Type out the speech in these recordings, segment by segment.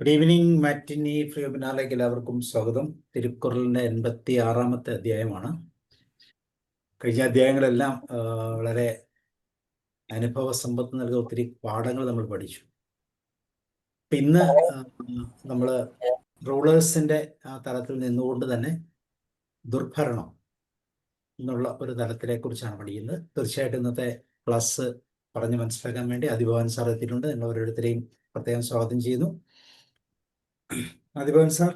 Good evening മാറ്റിനി ഫ്രീബിനാലേക്ക് എല്ലാവർക്കും സ്വാഗതം. തിരുക്കുറളിൻ്റെ 86-ാമത്തെ അധ്യായമാണ്. കഴിഞ്ഞ അധ്യായങ്ങളെല്ലാം വളരെ അനുഭവ സമ്പത്ത് നൽകുന്ന ഒത്തിരി പാഠങ്ങൾ നമ്മൾ പഠിച്ചു. ഇന്ന് നമ്മൾ റൂളേഴ്സിൻ്റെ ആ തലത്തിൽ നിന്നുകൊണ്ട് തന്നെ ദുർഭരണം എന്നുള്ള ഒരു തലത്തിനെ കുറിച്ചാണ് പഠിക്കുന്നത്. തീർച്ചയായിട്ടും ഇന്നത്തെ ക്ലാസ് പറഞ്ഞ് മനസ്സിലാക്കാൻ വേണ്ടി അതിഭവൻ സാർ എത്തിയിട്ടുണ്ട്. നിങ്ങൾ ഓരോരുത്തരെയും പ്രത്യേകം സ്വാഗതം ചെയ്യുന്നു. അതിഭവൻ സാർ.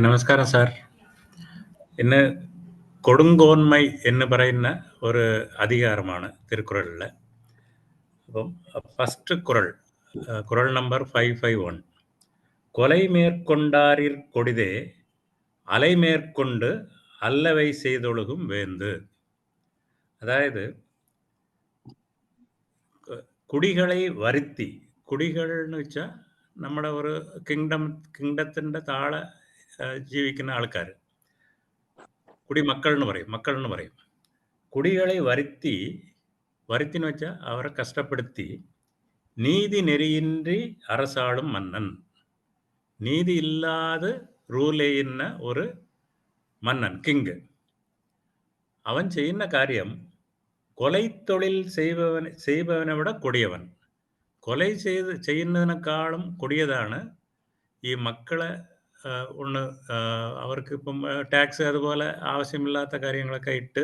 നമസ്കാരം സാർ. ഇന്ന് കൊടുങ്കോന്മൈ എന്ന് പറയുന്ന ഒരു അധികാരമാണ് തിരുക്കുറളിൽ. അപ്പം ഫസ്റ്റ് കുറൾ നമ്പർ 551. கொலை மேற்கொண்டாரிற் கொடிதே அலை மேற்கொண்டு அல்லவை செய்தொழுகும் வேந்து. അതായത് കുടികളെ വരുത്തി, കുടികൾ എന്ന് വെച്ചാൽ നമ്മുടെ ഒരു കിങ്ഡത്തിൻ്റെ താഴെ ജീവിക്കുന്ന ആൾക്കാർ, കുടിമക്കൾ എന്ന് പറയും. കുടികളെ വരുത്തിന്ന് വെച്ചാൽ അവരെ കഷ്ടപ്പെടുത്തി നീതി നെറിയിன்றி அரசாளுം മന്നൻ. നീതി ഇല്ലാതെ റൂൾ ചെയ്യുന്ന ഒരു മന്നൻ, കിങ്. അവൻ ചെയ്യുന്ന കാര്യം കൊലൈത്തൊഴിൽ ചെയ്പവനെ വിട കൊടിയവൻ. കൊല ചെയ്യുന്നതിനേക്കാളും കൊടിയതാണ് ഈ മക്കളെ അവർക്ക് ഇപ്പം ടാക്സ് അതുപോലെ ആവശ്യമില്ലാത്ത കാര്യങ്ങളൊക്കെ ഇട്ട്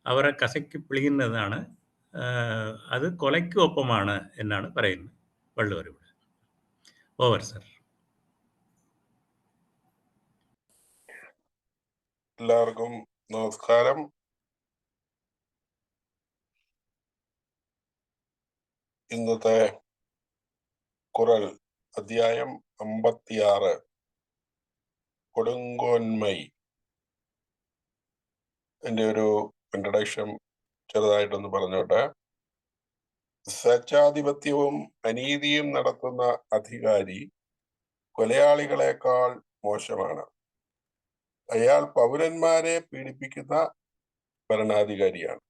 അവരെ കസക്കി പിളിയുന്നതാണ്. അത് കൊലയ്ക്ക് ഒപ്പമാണ് എന്നാണ് പറയുന്നത് വള്ളുവർ ഇവിടെ. Over sir. എല്ലാവർക്കും നമസ്കാരം. ഇന്നത്തെ കുറൾ അധ്യായം 56 കൊടുങ്കോന്മൈ. എൻ്റെ ഒരു ഇൻട്രഡക്ഷൻ ചെറുതായിട്ടൊന്ന് പറഞ്ഞോട്ടെ. സ്വേച്ഛാധിപത്യവും അനീതിയും നടത്തുന്ന അധികാരി കൊലയാളികളെക്കാൾ മോശമാണ്. അയാൾ പൗരന്മാരെ പീഡിപ്പിക്കുന്ന ഭരണാധികാരിയാണ്.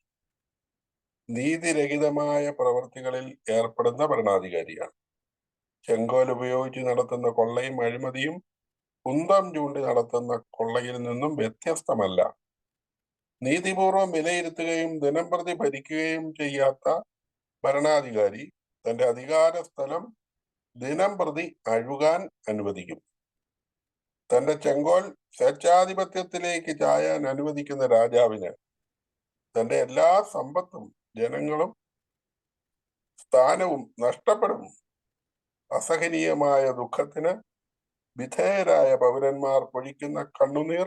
നീതിരഹിതമായ പ്രവൃത്തികളിൽ ഏർപ്പെടുന്ന ഭരണാധികാരിയാണ്. ചെങ്കോൽ ഉപയോഗിച്ച് നടത്തുന്ന കൊള്ളയും അഴിമതിയും കുന്തം ചൂണ്ടി നടത്തുന്ന കൊള്ളയിൽ നിന്നും വ്യത്യസ്തമല്ല. നീതിപൂർവം വിലയിരുത്തുകയും ദിനംപ്രതി ഭരിക്കുകയും ചെയ്യാത്ത ഭരണാധികാരി തന്റെ അധികാര സ്ഥലം ദിനംപ്രതി അഴുകാൻ അനുവദിക്കും. തന്റെ ചെങ്കോൽ സ്വേച്ഛാധിപത്യത്തിലേക്ക് ചായാൻ അനുവദിക്കുന്ന രാജാവിന് തന്റെ എല്ലാ സമ്പത്തും ജനങ്ങളും സ്ഥാനവും നഷ്ടപ്പെടും. അസഹനീയമായ ദുഃഖത്തിന് വിധേയരായ പൗരന്മാർ പൊഴിക്കുന്ന കണ്ണുനീർ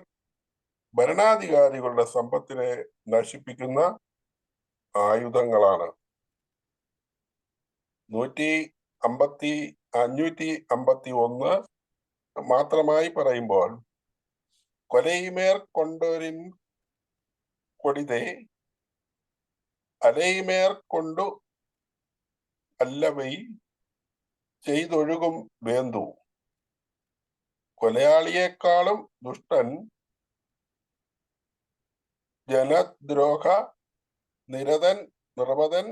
ഭരണാധികാരികളുടെ സമ്പത്തിനെ നശിപ്പിക്കുന്ന ആയുധങ്ങളാണ്. 551 മാത്രമായി പറയുമ്പോൾ കൊലൈമേർ കൊണ്ടോരിൻ കൊടിതേ അലൈമേർ കൊണ്ടു അല്ലവൈ ചെയ്തൊഴുകും വേന്തു. കൊലയാളിയേക്കാളും ദുഷ്ടൻ, ജനദ്രോഹ നിരതൻ, നിർവതൻ,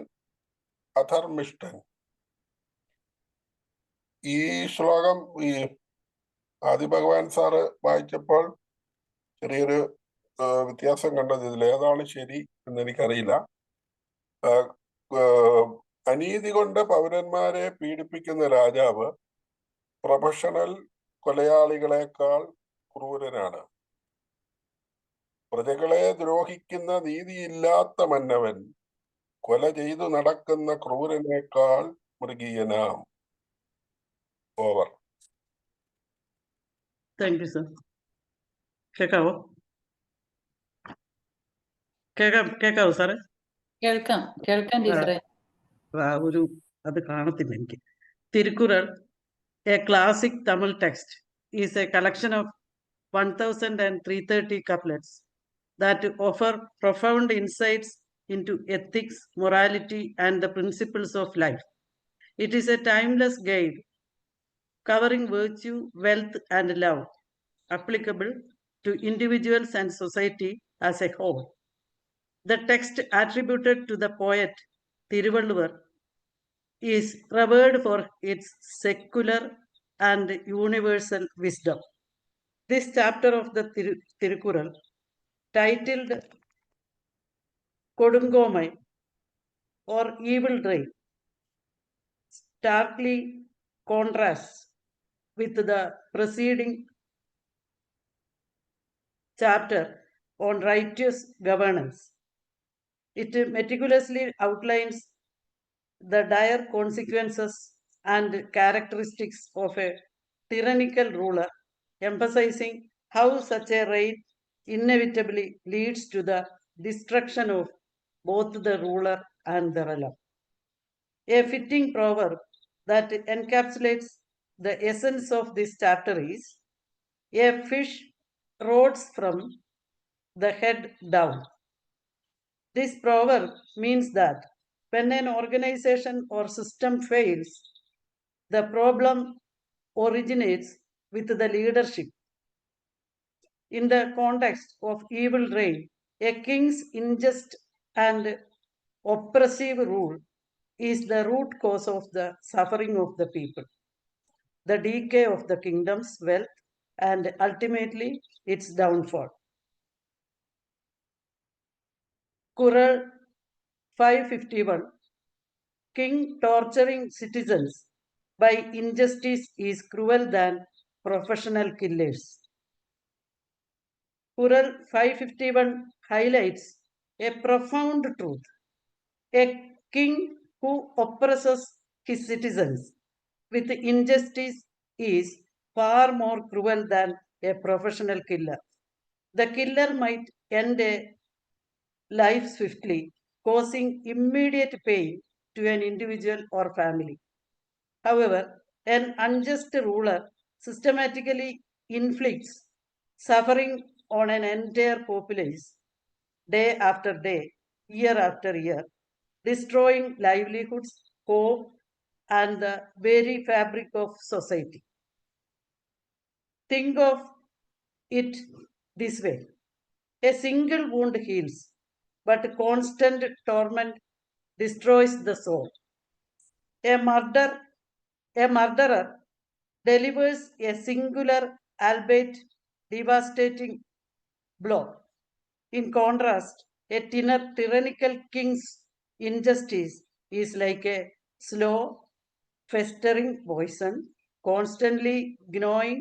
അധർമ്മിഷ്ഠൻ. ഈ ശ്ലോകം ഈ ആദിഭഗവാൻ സാറ് വായിച്ചപ്പോൾ ചെറിയൊരു വ്യത്യാസം കണ്ടത്. ഇതിൽ ഏതാണ് ശരി എന്നെനിക്കറിയില്ല. അനീതി കൊണ്ട് പൗരന്മാരെ പീഡിപ്പിക്കുന്ന രാജാവ് പ്രൊഫഷണൽ കൊലയാളികളെക്കാൾ ക്രൂരനാണ്. പ്രജകളെ ദ്രോഹിക്കുന്ന നീതിയില്ലാത്ത മന്നവൻ കൊല ചെയ്തു നടക്കുന്ന ക്രൂരനേക്കാൾ മൃഗീയനാം. ഓവർ. Thank you sir. കേൾക്കാവോ സാറേ? കേൾക്കാം ടീച്ചറെ. ഒരു അത് കാണത്തില്ല എനിക്ക്. Thirukkural, A classic Tamil text, is A collection of 1330 couplets that offer profound insights into ethics, morality, and the principles of life. It is a timeless guide covering virtue, wealth, and love, applicable to individuals and society as a whole. The text attributed to the poet Thiruvalluvar is revered for its secular and universal wisdom. This chapter of the Tirukural, titled Kodungomai or Evil Reign, starkly contrasts with the preceding chapter on righteous governance. It meticulously outlines the dire consequences and characteristics of a tyrannical ruler, emphasizing how such a reign inevitably leads to the destruction of both the ruler and the realm. A fitting proverb that encapsulates the essence of this chapter is, "A fish rots from the head down." This proverb means that when an organization or system fails, the problem originates with the leadership. In the context of evil reign, a king's unjust and oppressive rule is the root cause of the suffering of the people, the decay of the kingdom's wealth, and ultimately its downfall. Kural 551, king torturing citizens by injustice is cruel than professional killers. Kural 551 highlights a profound truth. A king who oppresses his citizens with injustice is far more cruel than a professional killer. The killer might end a life swiftly, causing immediate pain to an individual or family. However, an unjust ruler systematically inflicts suffering on an entire populace day after day, year after year, destroying livelihoods, hope, and the very fabric of society. Think of it this way: a single wound heals, but constant torment destroys the soul. A murderer delivers a singular, albeit devastating blow. In contrast, a tyrannical king's injustice is like a slow, festering poison, constantly gnawing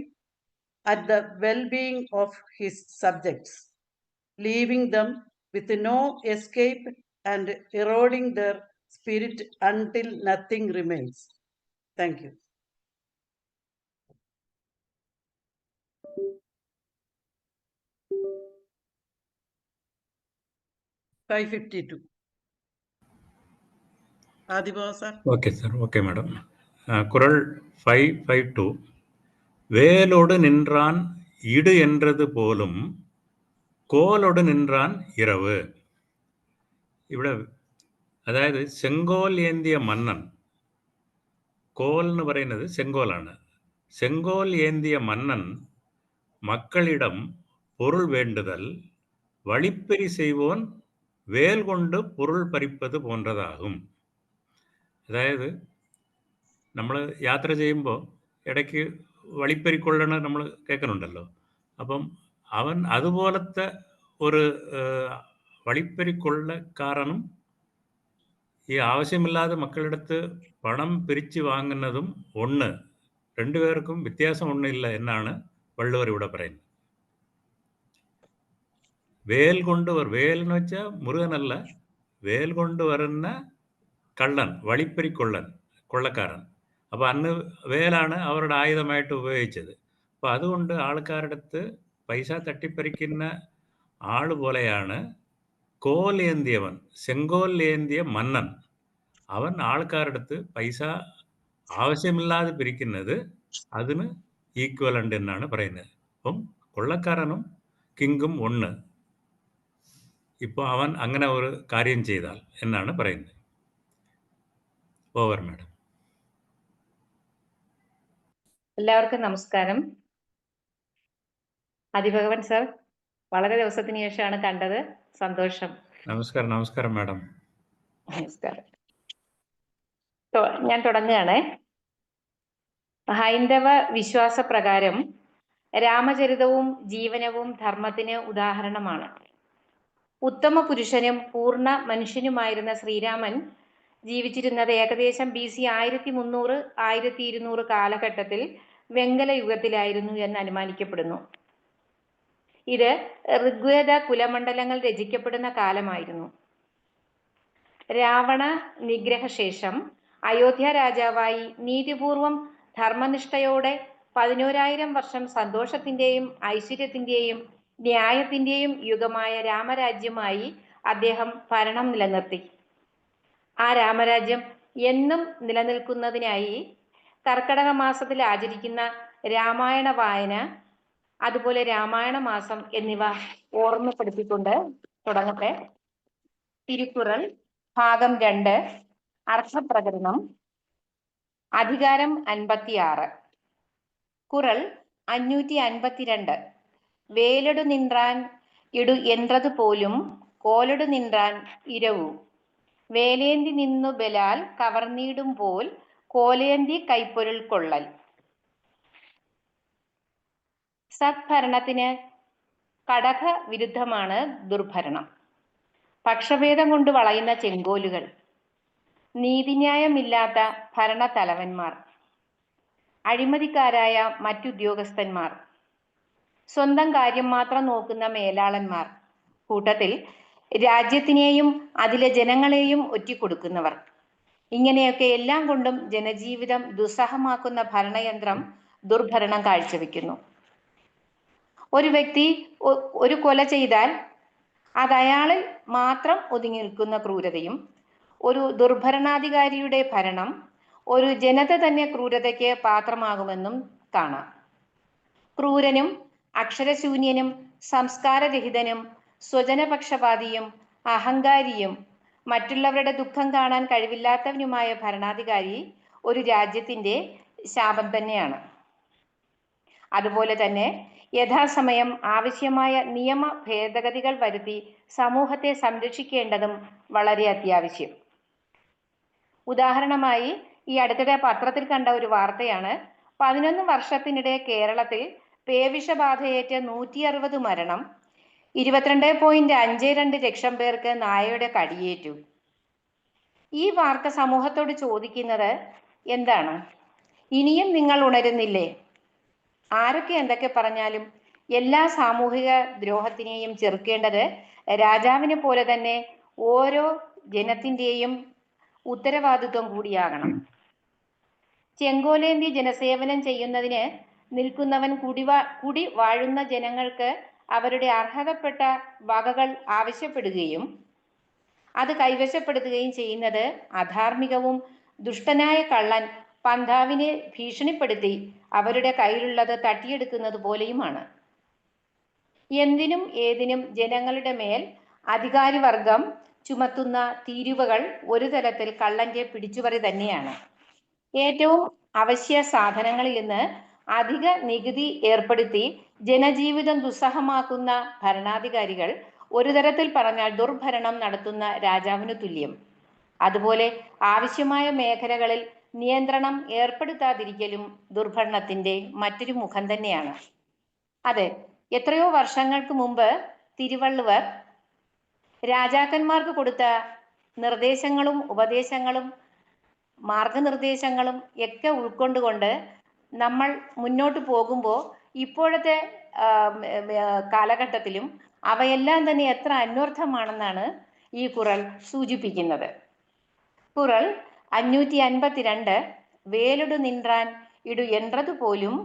at the well-being of his subjects, leaving them with no escape and eroding their spirit until nothing remains. Thank you. $552. Adiba, sir. Okay, sir. Okay, madam. குறள் 552 வேலோடு நின்றான் இடு என்றது போலும் கோலோடு நின்றான் இரவு. ഇവിടെ അതായത് ചെങ്കോൽ ഏന്തിയ മന്നൻ, കോൽ എന്ന് പറയുന്നത് ചെങ്കോലാണ്. செங்கோல் ஏந்திய மன்னன் மக்களிடம் பொருள் வேண்டுதல் வழிப்பறி செய்வோன் വേൽ കൊണ്ട് പൊരുൾ പറിപ്പത് പോன்றതാകും. അതായത് നമ്മൾ യാത്ര ചെയ്യുമ്പോൾ ഇടയ്ക്ക് വഴിപ്പറിക്കൊള്ളണ നമ്മൾ കേൾക്കുന്നുണ്ടല്ലോ. അപ്പം അവൻ അതുപോലത്തെ ഒരു വഴിപ്പറിക്കൊള്ളക്കാരനും ഈ ആവശ്യമില്ലാതെ മക്കളെടുത്ത് പണം പിരിച്ചു വാങ്ങുന്നതും ഒന്ന്, രണ്ടുപേർക്കും വ്യത്യാസം ഒന്നുമില്ല എന്നാണ് വള്ളുവർ ഇവിടെ പറയുന്നത്. വേൽ വേൽ എന്ന് വെച്ചാൽ മുരുകനല്ല, വേൽ കൊണ്ടുവരുന്ന കള്ളൻ, വഴിപ്പറിക്കൊള്ളൻ, കൊള്ളക്കാരൻ. അപ്പോൾ അന്ന് വേലാണ് അവരുടെ ആയുധമായിട്ട് ഉപയോഗിച്ചത്. അപ്പോൾ അതുകൊണ്ട് ആൾക്കാരുടെ അടുത്ത് പൈസ തട്ടിപ്പറിക്കുന്ന ആൾ പോലെയാണ് കോലേന്തിയവൻ, ചെങ്കോലേന്തിയ മന്നൻ. അവൻ ആൾക്കാരുടെ അടുത്ത് പൈസ ആവശ്യമില്ലാതെ പിരിക്കുന്നത് അതിന് ഈക്വലൻ്റ് എന്നാണ് പറയുന്നത്. അപ്പം കൊള്ളക്കാരനും കിങ്കും ഒന്ന്. ഇപ്പോൾ അവൻ അങ്ങനെ ഒരു കാര്യം ചെയ്താൽ എന്നാണ് പറയുന്നത്. Over madam. എല്ലാവർക്കും നമസ്കാരം. അതിഭഗവൻ സർ, വളരെ ദിവസത്തിന് ശേഷമാണ് കണ്ടത്. സന്തോഷം. നമസ്കാരം. നമസ്കാരം മാഡം. നമസ്കാരം. ഞാൻ തുടങ്ങുകയാണ്. ഹൈന്ദവ വിശ്വാസപ്രകാരം രാമചരിതവും ജീവനവും ധർമ്മത്തിന് ഉദാഹരണമാണ്. ഉത്തമ പുരുഷനും പൂർണ്ണ മനുഷ്യനുമായിരുന്ന ശ്രീരാമൻ ജീവിച്ചിരുന്നത് ഏകദേശം BC 1300-1200 കാലഘട്ടത്തിൽ വെങ്കല യുഗത്തിലായിരുന്നു എന്ന് അനുമാനിക്കപ്പെടുന്നു. ഇത് ഋഗ്വേദ കുലമണ്ഡലങ്ങൾ രചിക്കപ്പെടുന്ന കാലമായിരുന്നു. രാവണ നിഗ്രഹശേഷം അയോധ്യ രാജാവായി നീതിപൂർവം ധർമ്മനിഷ്ഠയോടെ 11,000 വർഷം സന്തോഷത്തിന്റെയും ഐശ്വര്യത്തിന്റെയും ന്യായത്തിന്റെയും യുഗമായ രാമരാജ്യമായി അദ്ദേഹം ഭരണം നിലനിർത്തി. ആ രാമരാജ്യം എന്നും നിലനിൽക്കുന്നതിനായി കർക്കടക മാസത്തിൽ ആചരിക്കുന്ന രാമായണ വായന, അതുപോലെ രാമായണ മാസം എന്നിവ ഓർമ്മപ്പെടുത്തിക്കൊണ്ട് തുടങ്ങട്ടെ. തിരുക്കുറൾ ഭാഗം 2, അർത്ഥപ്രകരണം, അധികാരം 56. കുറൾ 552. വേലൊടു നിன்றாൻ ഇടു എൻறது പോലും കോലൊടു നിன்றாൻ ഇരവു വേലേന്തി നിന്നു ബലാൽ കവർന്നിടുമ്പോൾ കോലേന്തി കൈപ്പൊരുൾ കൊള്ളൽ. സദ്ഭരണത്തിന് കടക വിരുദ്ധമാണ് ദുർഭരണം. പക്ഷഭേദം കൊണ്ട് വളയുന്ന ചെങ്കോലുകൾ, നീതിന്യായമില്ലാത്ത ഭരണത്തലവന്മാർ, അഴിമതിക്കാരായ മറ്റുദ്യോഗസ്ഥന്മാർ, സ്വന്തം കാര്യം മാത്രം നോക്കുന്ന മേലാളന്മാർ, കൂട്ടത്തിൽ രാജ്യത്തിനെയും അതിലെ ജനങ്ങളെയും ഒറ്റിക്കൊടുക്കുന്നവർ, ഇങ്ങനെയൊക്കെ എല്ലാം കൊണ്ടും ജനജീവിതം ദുസ്സഹമാക്കുന്ന ഭരണയന്ത്രം ദുർഭരണം കാഴ്ചവെക്കുന്നു. ഒരു വ്യക്തി ഒരു കൊല ചെയ്താൽ അത് അയാളിൽ മാത്രം ഒതുങ്ങി നിൽക്കുന്ന ക്രൂരതയും, ഒരു ദുർഭരണാധികാരിയുടെ ഭരണം ഒരു ജനത തന്നെ ക്രൂരതയ്ക്ക് പാത്രമാകുമെന്നും കാണാം. ക്രൂരനും അക്ഷരശൂന്യനും സംസ്കാരരഹിതനും സ്വജനപക്ഷപാതിയും അഹങ്കാരിയും മറ്റുള്ളവരുടെ ദുഃഖം കാണാൻ കഴിവില്ലാത്തവനുമായ ഭരണാധികാരി ഒരു രാജ്യത്തിന്റെ ശാപം തന്നെയാണ്. അതുപോലെ തന്നെ യഥാസമയം ആവശ്യമായ നിയമ ഭേദഗതികൾ വരുത്തി സമൂഹത്തെ സംരക്ഷിക്കേണ്ടതും വളരെ അത്യാവശ്യം. ഉദാഹരണമായി ഈ അടുത്തിടെ പത്രത്തിൽ കണ്ട ഒരു വാർത്തയാണ്. 11 വർഷത്തിനിടെ കേരളത്തിൽ പേവിഷബാധയേറ്റ് 160 മരണം, 22.52 ലക്ഷം പേർക്ക് നായയുടെ കടിയേറ്റു. ഈ വാർത്ത സമൂഹത്തോട് ചോദിക്കുന്നത് എന്താണ്? ഇനിയും നിങ്ങൾ ഉണരുന്നില്ലേ? ആരൊക്കെ എന്തൊക്കെ പറഞ്ഞാലും എല്ലാ സാമൂഹിക ദ്രോഹത്തിനെയും ചെറുക്കേണ്ടത് രാജാവിനെ പോലെ തന്നെ ഓരോ ജനത്തിന്റെയും ഉത്തരവാദിത്വം കൂടിയാകണം. ചെങ്കോലേന്തി ജനസേവനം ചെയ്യുന്നതിന് നിൽക്കുന്നവൻ കുടി വാഴുന്ന ജനങ്ങൾക്ക് അവരുടെ അർഹതപ്പെട്ട വകകൾ ആവശ്യപ്പെടുകയും അത് കൈവശപ്പെടുത്തുകയും ചെയ്യുന്നത് അധാർമികവും ദുഷ്ടനായ കള്ളൻ പന്ഥാവിനെ ഭീഷണിപ്പെടുത്തി അവരുടെ കയ്യിലുള്ളത് തട്ടിയെടുക്കുന്നത് പോലെയുമാണ്. എന്തിനും ഏതിനും ജനങ്ങളുടെ മേൽ അധികാരിവർഗം ചുമത്തുന്ന തീരുവകൾ ഒരു തരത്തിൽ കള്ളന്റെ പിടിച്ചുപറി തന്നെയാണ്. ഏറ്റവും അവശ്യ സാധനങ്ങളിൽ നിന്ന് അധിക നികുതി ഏർപ്പെടുത്തി ജനജീവിതം ദുസ്സഹമാക്കുന്ന ഭരണാധികാരികൾ ഒരു തരത്തിൽ പറഞ്ഞാൽ ദുർഭരണം നടത്തുന്ന രാജാവിന് തുല്യം. അതുപോലെ ആവശ്യമായ മേഖലകളിൽ നിയന്ത്രണം ഏർപ്പെടുത്താതിരിക്കലും ദുർഭരണത്തിന്റെ മറ്റൊരു മുഖം തന്നെയാണ്. അതെ, എത്രയോ വർഷങ്ങൾക്ക് മുമ്പ് തിരുവള്ളുവർ രാജാക്കന്മാർക്ക് കൊടുത്ത നിർദ്ദേശങ്ങളും ഉപദേശങ്ങളും മാർഗനിർദ്ദേശങ്ങളും ഒക്കെ ഉൾക്കൊണ്ടുകൊണ്ട് നമ്മൾ മുന്നോട്ട് പോകുമ്പോൾ ഇപ്പോഴത്തെ കാലഘട്ടത്തിലും അവയെല്ലാം തന്നെ എത്ര അന്വർത്ഥമാണെന്നാണ് ഈ കുറൾ സൂചിപ്പിക്കുന്നത്. കുറൾ 552. വേലൊടു നിன்றாൻ ഇടു എൻறது പോലും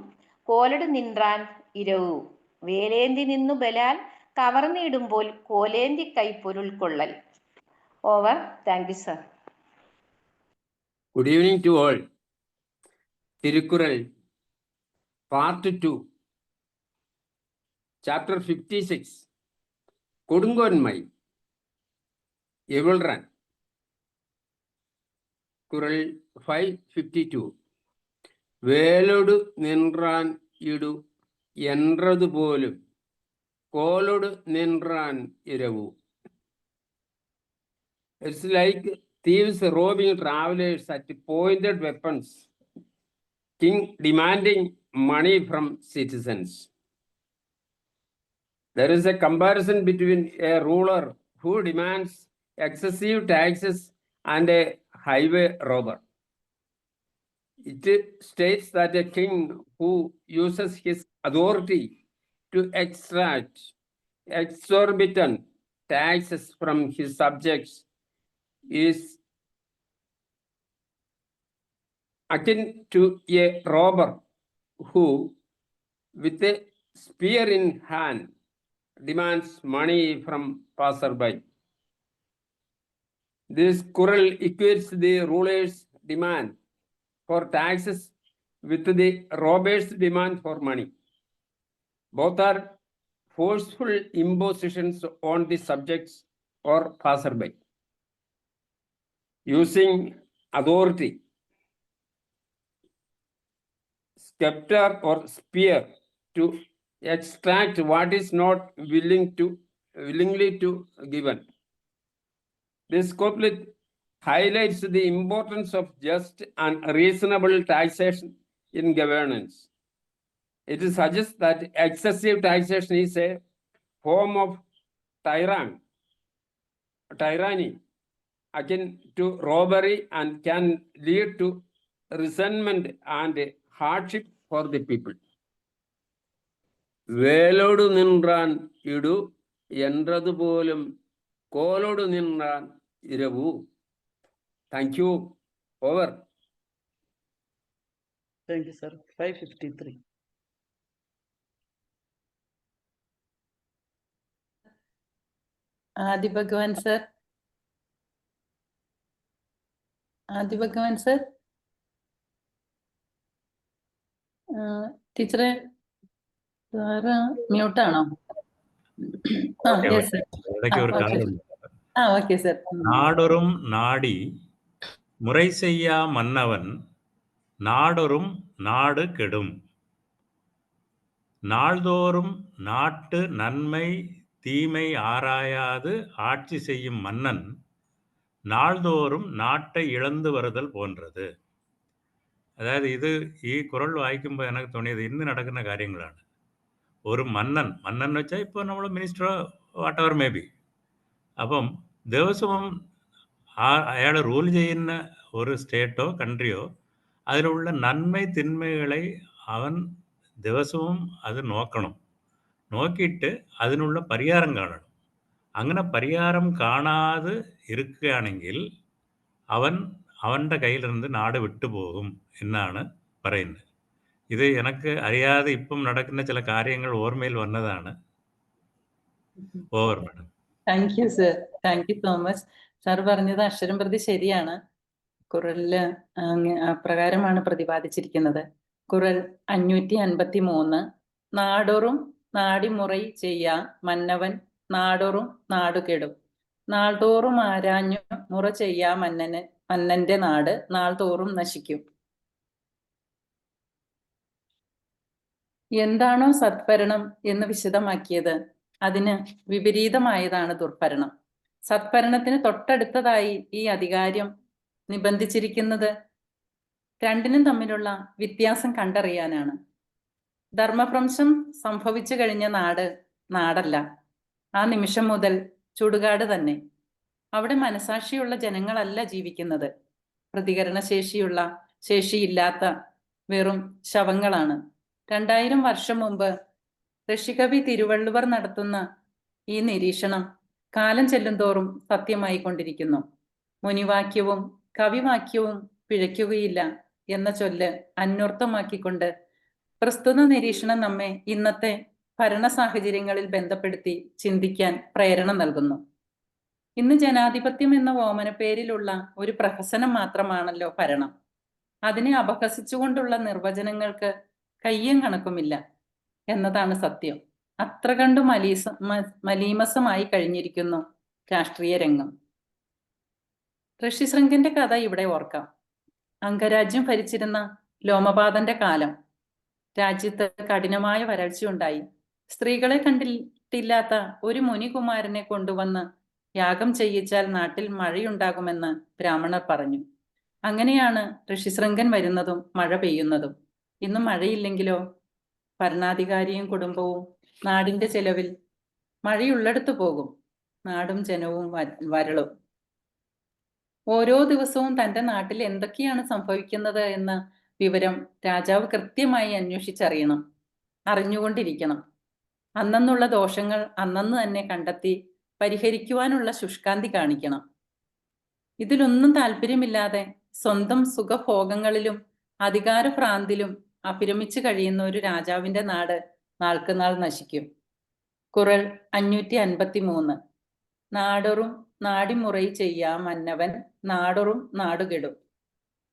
കോലൊടു നിன்றாൻ ഇരവു വേലേന്തി നിന്നു ബലാൽ കവർന്നിടുമ്പോൾ കോലേന്തി കൈപ്പൊരുൾ കൊള്ളൽ. Over. Thank you sir. Good evening to all. Tirukkural, Part 2, Chapter 56, Kodungonmai, Evilran. Kural 552. Velodu ninran idu enradu polum kolodu ninran iravu. It's like thieves robbing travelers at pointed weapons, king demanding money from citizens. There is a comparison between a ruler who demands excessive taxes and a highway robber. It states that a king who uses his authority to extract exorbitant taxes from his subjects is akin to a robber who, with a spear in hand, demands money from passerby. This quarrel equates the ruler's demand for taxes with the robber's demand for money. Both are forceful impositions on the subjects or passerby. Using authority, scepter or spear to extract what is not willingly to given. This couplet highlights the importance of just and reasonable taxation in governance. It suggests that excessive taxation is a form of tyranny akin to robbery and can lead to resentment and hardship for the people. വേലോടു നിன்றாൻ ഇടു എന്നതുപോലും കോലോടു നിன்றாൻ ഇരവു. Thank you. Over. Thank you, sir. 553. ആദി ഭഗവാൻ sir. ആദി ഭഗവാൻ sir. ടീച്ചറെ മ്യൂട്ടാണോ? Yes sir. ഇടയ്ക്ക് ഒരു കാര്യം. Okay sir. நாடொரும் நாடி முறை செய்யா மன்னவன் நாடொரும் நாடு கெடும். நாள்தோறும் நாட்டு நன்மை தீமை ஆராயாது ஆட்சி செய்யும் மன்னன் நாள்தோறும் നാட்டை ഇഴന്നു വരുതൽ പോன்றது. അതായത് ഈ കുറൾ വായിക്കുമ്പോൾ എനിക്ക് തോന്നിയത് ഇന്ന് നടക്കുന്ന കാര്യങ്ങളാണ്. ഒരു മന്നൻ എന്ന് വെച്ചാൽ ഇപ്പോൾ നമ്മൾ മിനിസ്റ്ററോ വാട്ട് എവർ മേ ബി, അപ്പം ദിവസവും അയാൾ റൂൾ ചെയ്യുന്ന ഒരു സ്റ്റേറ്റോ കൺട്രിയോ അതിലുള്ള നന്മ തിന്മകളെ അവൻ ദിവസവും അത് നോക്കണം. നോക്കിയിട്ട് അതിനുള്ള പരിഹാരം കാണണം. അങ്ങനെ പരിഹാരം കാണാതെ ഇരിക്കുകയാണെങ്കിൽ അവൻ്റെ കയ്യിലിருந்து നാട് വിട്ടുപോകും എന്നാണ് പറയുന്നത്. ഇത് എനിക്ക് അറിയാതെ ഇപ്പം നടക്കുന്ന ചില കാര്യങ്ങൾ ഓർമ്മയിൽ വന്നതാണ്. Over madam. Thank you sir. Thank you so much. Sir പറഞ്ഞത് അക്ഷരം പ്രതി ശരിയാണ്. ഖുറനില് അപ്രകാരമാണ് പ്രതിപാദിച്ചിരിക്കുന്നത്. ഖുറൻ 553. നാടൊറും നാടിമുறை ചെയ്യാ മന്നവൻ നാടൊറും നാടുകെടും. നാൾതോറും ആരാഞ്ഞു മുറ ചെയ്യാ മന്നന്റെ നാട് നാൾതോറും നശിക്കും. എന്താണോ സത്ഭരണം എന്ന് വിശദമാക്കിയത് അതിന് വിപരീതമായതാണ് ദുർഭരണം. സത്ഭരണത്തിന് തൊട്ടടുത്തതായി ഈ അധികാരം നിബന്ധിച്ചിരിക്കുന്നത് രണ്ടിനും തമ്മിലുള്ള വ്യത്യാസം കണ്ടറിയാനാണ്. ധർമ്മഭ്രംശം സംഭവിച്ചു കഴിഞ്ഞ നാടല്ല. ആ നിമിഷം മുതൽ ചുടുകാട് തന്നെ. അവിടെ മനസാക്ഷിയുള്ള ജനങ്ങളല്ല ജീവിക്കുന്നത്. ശേഷിയില്ലാത്ത വെറും ശവങ്ങളാണ്. 2000 വർഷം മുമ്പ് ഋഷികവി തിരുവള്ളുവർ നടത്തുന്ന ഈ നിരീക്ഷണം കാലം ചെല്ലുന്തോറും സത്യമായി കൊണ്ടിരിക്കുന്നു. മുനിവാക്യവും കവിവാക്യവും പിഴയ്ക്കുകയില്ല എന്ന ചൊല്ല് അന്വർത്ഥമാക്കിക്കൊണ്ട് പ്രസ്തുത നിരീക്ഷണം നമ്മെ ഇന്നത്തെ ഭരണ സാഹചര്യങ്ങളിൽ ബന്ധപ്പെടുത്തി ചിന്തിക്കാൻ പ്രേരണ നൽകുന്നു. ഇന്ന് ജനാധിപത്യം എന്ന ഓമനപ്പേരിലുള്ള ഒരു പ്രഹസനം മാത്രമാണല്ലോ ഭരണം. അതിനെ അപഹസിച്ചുകൊണ്ടുള്ള നിർവചനങ്ങൾക്ക് കയ്യും കണക്കുമില്ല എന്നതാണ് സത്യം. അത്ര കണ്ടു മലീമസമായി കഴിഞ്ഞിരിക്കുന്നു രാഷ്ട്രീയ രംഗം. ഋഷിശൃംഗന്റെ കഥ ഇവിടെ ഓർക്കാം. അംഗരാജ്യം ഭരിച്ചിരുന്ന ലോമപാദന്റെ കാലം. രാജ്യത്ത് കഠിനമായ വരൾച്ചയുണ്ടായി. സ്ത്രീകളെ കണ്ടിട്ടില്ലാത്ത ഒരു മുനികുമാരനെ കൊണ്ടുവന്ന് യാഗം ചെയ്യിച്ചാൽ നാട്ടിൽ മഴയുണ്ടാകുമെന്ന് ബ്രാഹ്മണർ പറഞ്ഞു. അങ്ങനെയാണ് ഋഷിശൃംഗൻ വരുന്നതും മഴ പെയ്യുന്നതും. ഇന്നും മഴയില്ലെങ്കിലോ? ഭരണാധികാരിയും കുടുംബവും നാടിന്റെ ചെലവിൽ മഴയുള്ളിടത്ത് പോകും, നാടും ജനവും വരളും. ഓരോ ദിവസവും തന്റെ നാട്ടിൽ എന്തൊക്കെയാണ് സംഭവിക്കുന്നത് എന്ന വിവരം രാജാവ് കൃത്യമായി അന്വേഷിച്ചറിയണം, അറിഞ്ഞുകൊണ്ടിരിക്കണം. അന്നുള്ള ദോഷങ്ങൾ അന്നന്ന് തന്നെ കണ്ടെത്തി പരിഹരിക്കുവാനുള്ള ശുഷ്കാന്തി കാണിക്കണം. ഇതിലൊന്നും താല്പര്യമില്ലാതെ സ്വന്തം സുഖഭോഗങ്ങളിലും അധികാരഭ്രാന്തിലും അഭിരമിച്ചു കഴിയുന്ന ഒരു രാജാവിന്റെ നാട് നാൾക്കുനാൾ നശിക്കും. കുറൾ 553. നാടൊറും നാടിമുറൈ ചെയ്യാം മന്നവൻ, നാടൊറും നാടുകെടും.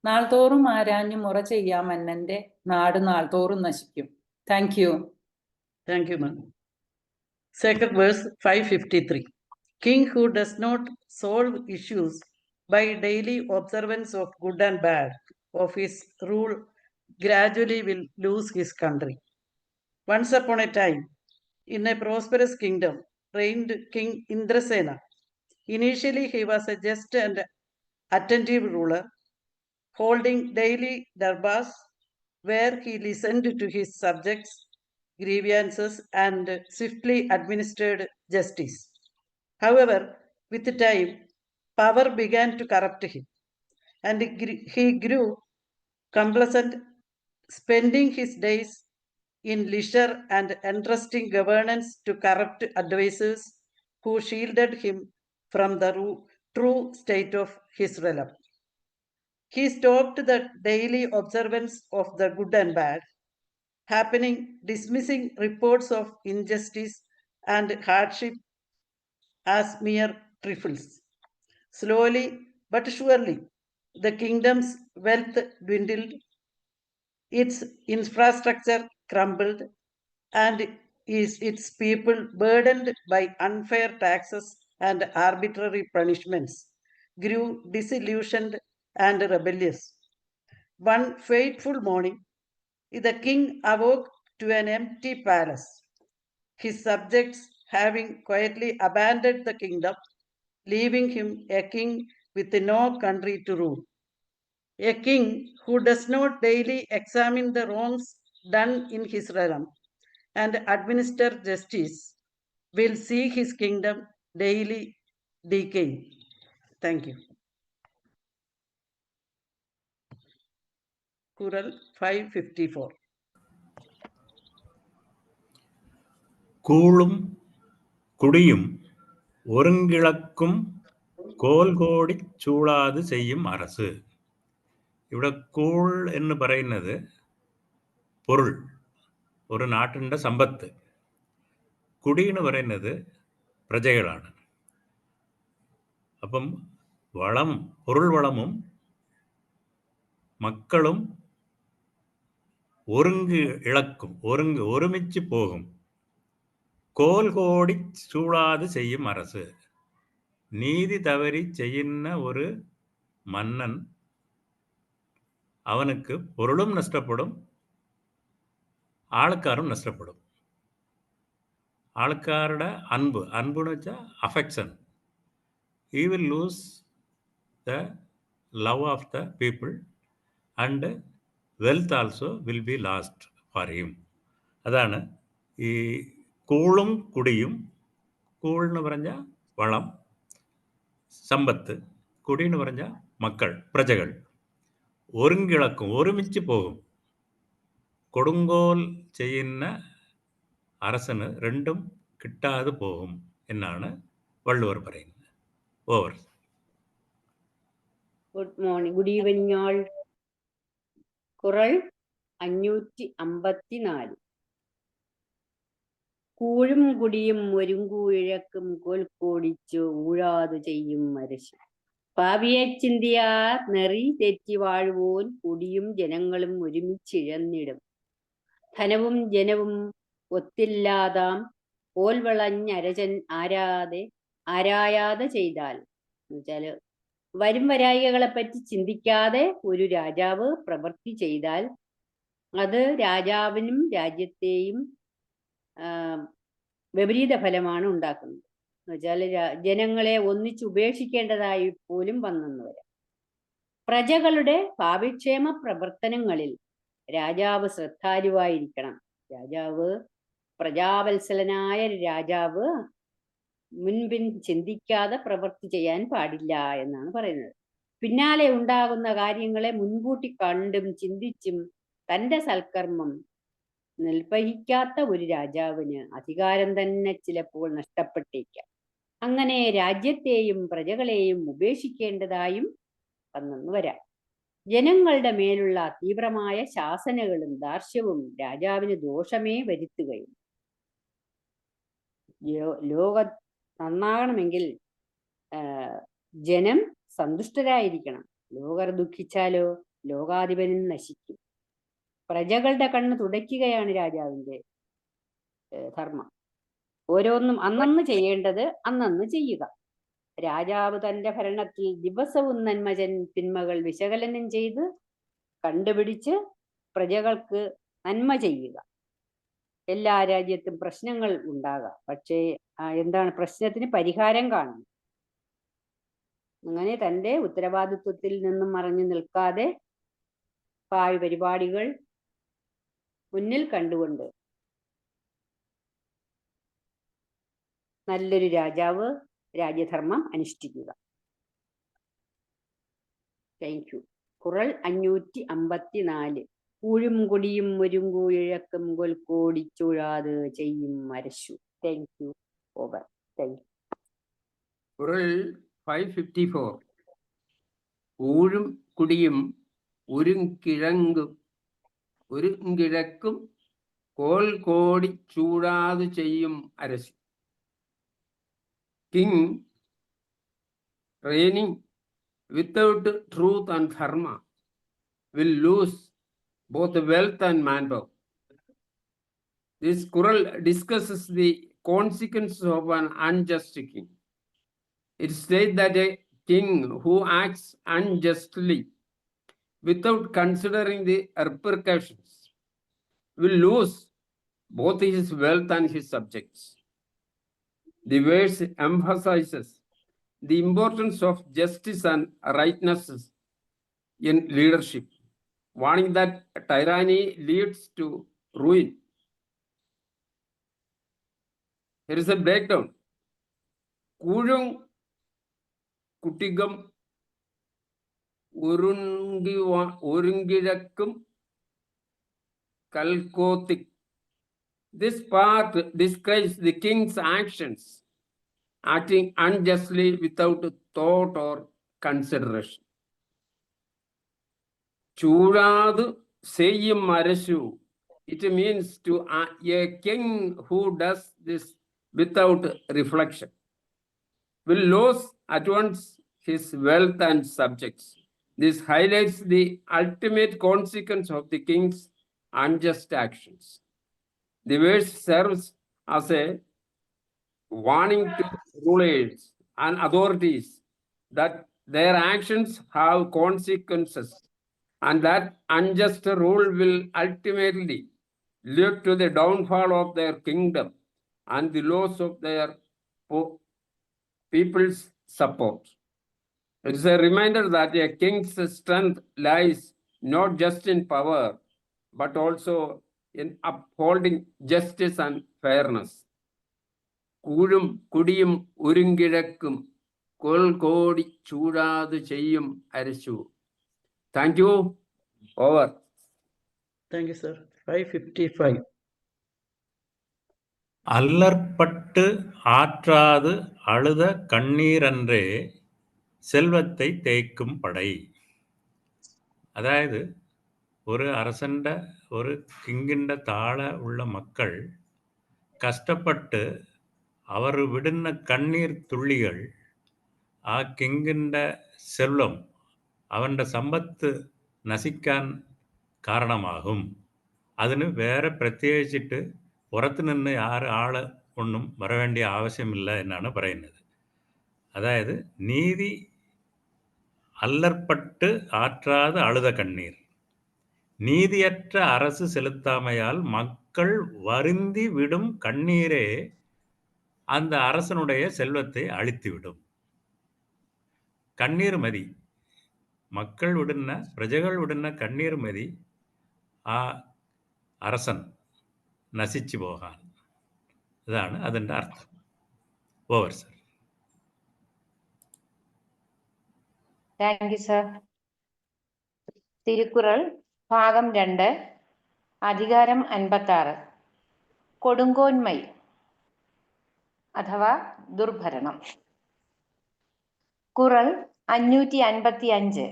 നാൾതോറും ആരാഞ്ഞു മുറ ചെയ്യാം മന്നന്റെ നാട് നാൾതോറും നശിക്കും. Thank you. Thank you, ma'am. Second verse 553. King who does not solve issues by daily observance of good and bad of his rule gradually will lose his country. Once upon a time, in a prosperous kingdom, reigned King Indrasena. Initially, he was a just and attentive ruler, holding daily darbars where he listened to his subjects' grievances and swiftly administered justice. However, with time, power began to corrupt him, and he grew complacent, spending his days in leisure and entrusting governance to corrupt advisers who shielded him from the true state of his realm. He stopped the daily observance of the good and bad happening, dismissing reports of injustice and hardship as mere trifles. Slowly but surely, the kingdom's wealth dwindled, its infrastructure crumbled, and its people, burdened by unfair taxes and arbitrary punishments, grew disillusioned and rebellious. One fateful morning, the king awoke to an empty palace, his subjects having quietly abandoned the kingdom, leaving him a king with no country to rule. A king who does not daily examine the wrongs done in his realm and administer justice will see his kingdom daily decay. Thank you. Kural 554. கூழும் குடியும் ஒருங்கிழக்கும் കോൽകോടി ചൂളാത് ചെയ്യും அரசு. ഇവിടെ cool എന്ന് പറയുന്നത് പൊരുൾ, ഒരു നാട്ടിൻ്റെ സമ്പത്ത്. കുടി എന്ന് പറയുന്നത് പ്രജകളാണ്. അപ്പം പൊരുൾ വളമും മക്കളും ഒരുമിച്ച് പോകും. കോൽകോടി ചൂളാത് ചെയ്യും அரசு. നീതി തവറി ചെയ്യുന്ന ഒരു മന്നൻ, അവനുക്ക് പൊരുളും നഷ്ടപ്പെടും, ആൾക്കാരും നഷ്ടപ്പെടും. ആൾക്കാരുടെ അൻപെന്ന് വെച്ചാൽ affection. he will lose the love of the people and wealth also will be lost for him. അതാണ് ഈ കൂളും കുടിയും. കൂൾ എന്ന് പറഞ്ഞാൽ വളം, സമ്പത്ത്. കുടി എന്ന് പറഞ്ഞാൽ മക്കൾ, പ്രജകൾ. ഒരുമിച്ച് പോകും. കൊടുങ്കോൽ ചെയ്യുന്ന അരസന് രണ്ടും കിട്ടാതെ പോകും എന്നാണ് വള്ളുവർ പറയുന്നത്. Over. Good morning, good evening all. Kural 554. കൂഴും കുടിയും ഒരുങ്കൂഴക്കും കോൽക്കോടിച്ചു ഊഴാതു ചെയ്യും അരശ്. പാവിയെ ചിന്തിയാ നെറി തെറ്റി വാഴുവോൻ കുടിയും ജനങ്ങളും ഒരുമിച്ചിഴന്നിടും. ധനവും ജനവും ഒത്തില്ലാതാം പോൽവളഞ്ഞരജൻ ആരായാതെ ചെയ്താൽ. എന്നുവെച്ചാല് വരും വരായികളെ പറ്റി ചിന്തിക്കാതെ ഒരു രാജാവ് പ്രവൃത്തി ചെയ്താൽ അത് രാജാവിനും രാജ്യത്തെയും വിപരീത ഫലമാണ് ഉണ്ടാക്കുന്നത്. എന്നുവെച്ചാൽ ജനങ്ങളെ ഒന്നിച്ചുപേക്ഷിക്കേണ്ടതായി പോലും വന്നെന്ന് വരാം. പ്രജകളുടെ ഭാവിക്ഷേമ പ്രവർത്തനങ്ങളിൽ രാജാവ് ശ്രദ്ധാലുവായിരിക്കണം. രാജാവ്, പ്രജാവത്സലനായ രാജാവ് മുൻപിൻ ചിന്തിക്കാതെ പ്രവൃത്തി ചെയ്യാൻ പാടില്ല എന്നാണ് പറയുന്നത്. പിന്നാലെ ഉണ്ടാകുന്ന കാര്യങ്ങളെ മുൻകൂട്ടി കണ്ടും ചിന്തിച്ചും തന്റെ സൽക്കർമ്മം നിർവഹിക്കാത്ത ഒരു രാജാവിന് അധികാരം തന്നെ ചിലപ്പോൾ നഷ്ടപ്പെട്ടേക്കാം. അങ്ങനെ രാജ്യത്തെയും പ്രജകളെയും ഉപേക്ഷിക്കേണ്ടതായും വന്നെന്ന് വരാം. ജനങ്ങളുടെ മേലുള്ള തീവ്രമായ ശാസനകളും ദാർഷ്ട്യവും രാജാവിന് ദോഷമേ വരുത്തുകയും ലോകം നന്നാകണമെങ്കിൽ ജനം സന്തുഷ്ടരായിരിക്കണം. ലോകർ ദുഃഖിച്ചാലോ ലോകാധിപനും നശിക്കും. പ്രജകളുടെ കണ്ണ് തുടയ്ക്കുകയാണ് രാജാവിന്റെ ധർമ്മം. ഓരോന്നും അന്നന്ന് ചെയ്യേണ്ടത് അന്നന്ന് ചെയ്യുക. രാജാവ് തന്റെ ഭരണത്തിൽ ദിവസവും തിന്മകൾ വിശകലനം ചെയ്ത് കണ്ടുപിടിച്ച് പ്രജകൾക്ക് നന്മ ചെയ്യുക. എല്ലാ രാജ്യത്തും പ്രശ്നങ്ങൾ ഉണ്ടാകാം, പക്ഷേ എന്താണ് പ്രശ്നത്തിന് പരിഹാരം കാണും. അങ്ങനെ തന്റെ ഉത്തരവാദിത്വത്തിൽ നിന്നും മറഞ്ഞു നിൽക്കാതെ ഭാവി പരിപാടികൾ മുന്നിൽ കണ്ടുകൊണ്ട് നല്ലൊരു രാജാവ് രാജ്യധർമ്മം അനുഷ്ഠിക്കുക. Thank you. കുറൾ 554. കൂഴും കൊടിയും ഒരുങ്കു ഇഴക്കും കൊൽക്കോടിച്ചൂഴാത് ചെയ്യും അരശു. Thank you. Over. Thank you. Kural 554. ഊഴും കുടിയും ഒരുങ്കിഴക്കും കോൽ കോടി ചൂടാതു ചെയ്യും അരശു. King reigning without truth and dharma will lose both wealth and manpower. This Quran discusses the consequences of an unjust king. It states that a king who acts unjustly without considering the repercussions will lose both his wealth and his subjects. The verse emphasizes the importance of justice and rightness in leadership, warning that tyranny leads to ruin. Here is a breakdown. Kujum kutigam urungirakkum kalkotik. This part describes the king's actions, acting unjustly without thought or consideration. Churadu seyum arasu. It means to a king who does this without reflection will lose at once his wealth and subjects. This highlights the ultimate consequence of the king's unjust actions. The verse serves as a warning to rulers and authorities that their actions have consequences and that unjust rule will ultimately lead to the downfall of their kingdom and the loss of their people's support. It is a reminder that a king's strength lies not just in power, but also in upholding justice and fairness. Kudum kudiyum urungirakkum kolkodi chudadu cheyyum arasu. Thank you. Over. Thank you, sir. 555. அல்லற்பட்டு ஆற்றாது அழுத கண்ணீரன்றே செல்வத்தை தேய்க்கும் படை. അതായത് ഒരു അരസൻ്റെ ഒരു കിങ്ങിൻ്റെ താഴെ ഉള്ള മക്കൾ കഷ്ടപ്പെട്ട് അവർ വിടുന്ന കണ്ണീർ തുള്ളികൾ ആ കിങ്ങിൻ്റെ സെൽവം അവൻ്റെ സമ്പത്ത് നശിക്കാൻ കാരണമാകും. അതിന് വേറെ പ്രത്യേകിച്ചിട്ട് പുറത്തു നിന്ന് ആൾ ഒന്നും വരവേണ്ടിയ ആവശ്യമില്ല എന്നാണ് പറയുന്നത്. അതായത് നീതി அல்லற்பட்டு ஆற்றாது அழுத கண்ணீர். நீதியற்ற அரசு செலுத்தாமையால் மக்கள் வருந்தி விடும் கண்ணீரே அந்த அரசனுடைய செல்வத்தை அழித்துவிடும். കണ്ണീർ മതി, മക്കൾ വിടുന്ന, പ്രജകൾ വിടുന്ന കണ്ണീർ മതി ആ അരസൻ നശിച്ചു പോകാൻ. ഇതാണ് അതിൻ്റെ അർത്ഥം. Over sir. Thank you sir. Thirukkural ഭാഗം 2, അധികാരം 56, കൊടുങ്കോന്മൈ അഥവാ ദുർഭരണം. കുറൾ 555.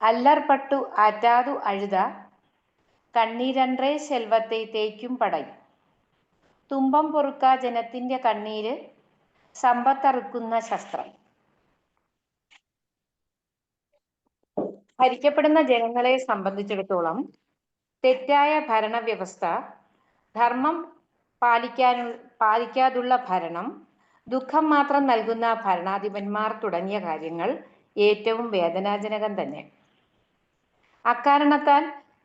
അല്ലർപട്ടു ആറ്റാതു അഴുത കണ്ണീരன்றേ സെൽവത്തെ തേക്കും പടൈ. തുമ്പം പൊറുക്കാ ജനത്തിന്റെ കണ്ണീര് സമ്പത്തറുക്കുന്ന ശസ്ത്രം. ഭരിക്കപ്പെടുന്ന ജനങ്ങളെ സംബന്ധിച്ചിടത്തോളം തെറ്റായ ഭരണവ്യവസ്ഥ, ധർമ്മം പാലിക്കാതുള്ള ഭരണം, ദുഃഖം മാത്രം നൽകുന്ന ഭരണാധിപന്മാർ തുടങ്ങിയ കാര്യങ്ങൾ ഏറ്റവും വേദനാജനകം തന്നെ. അക്കാരണത്താൽ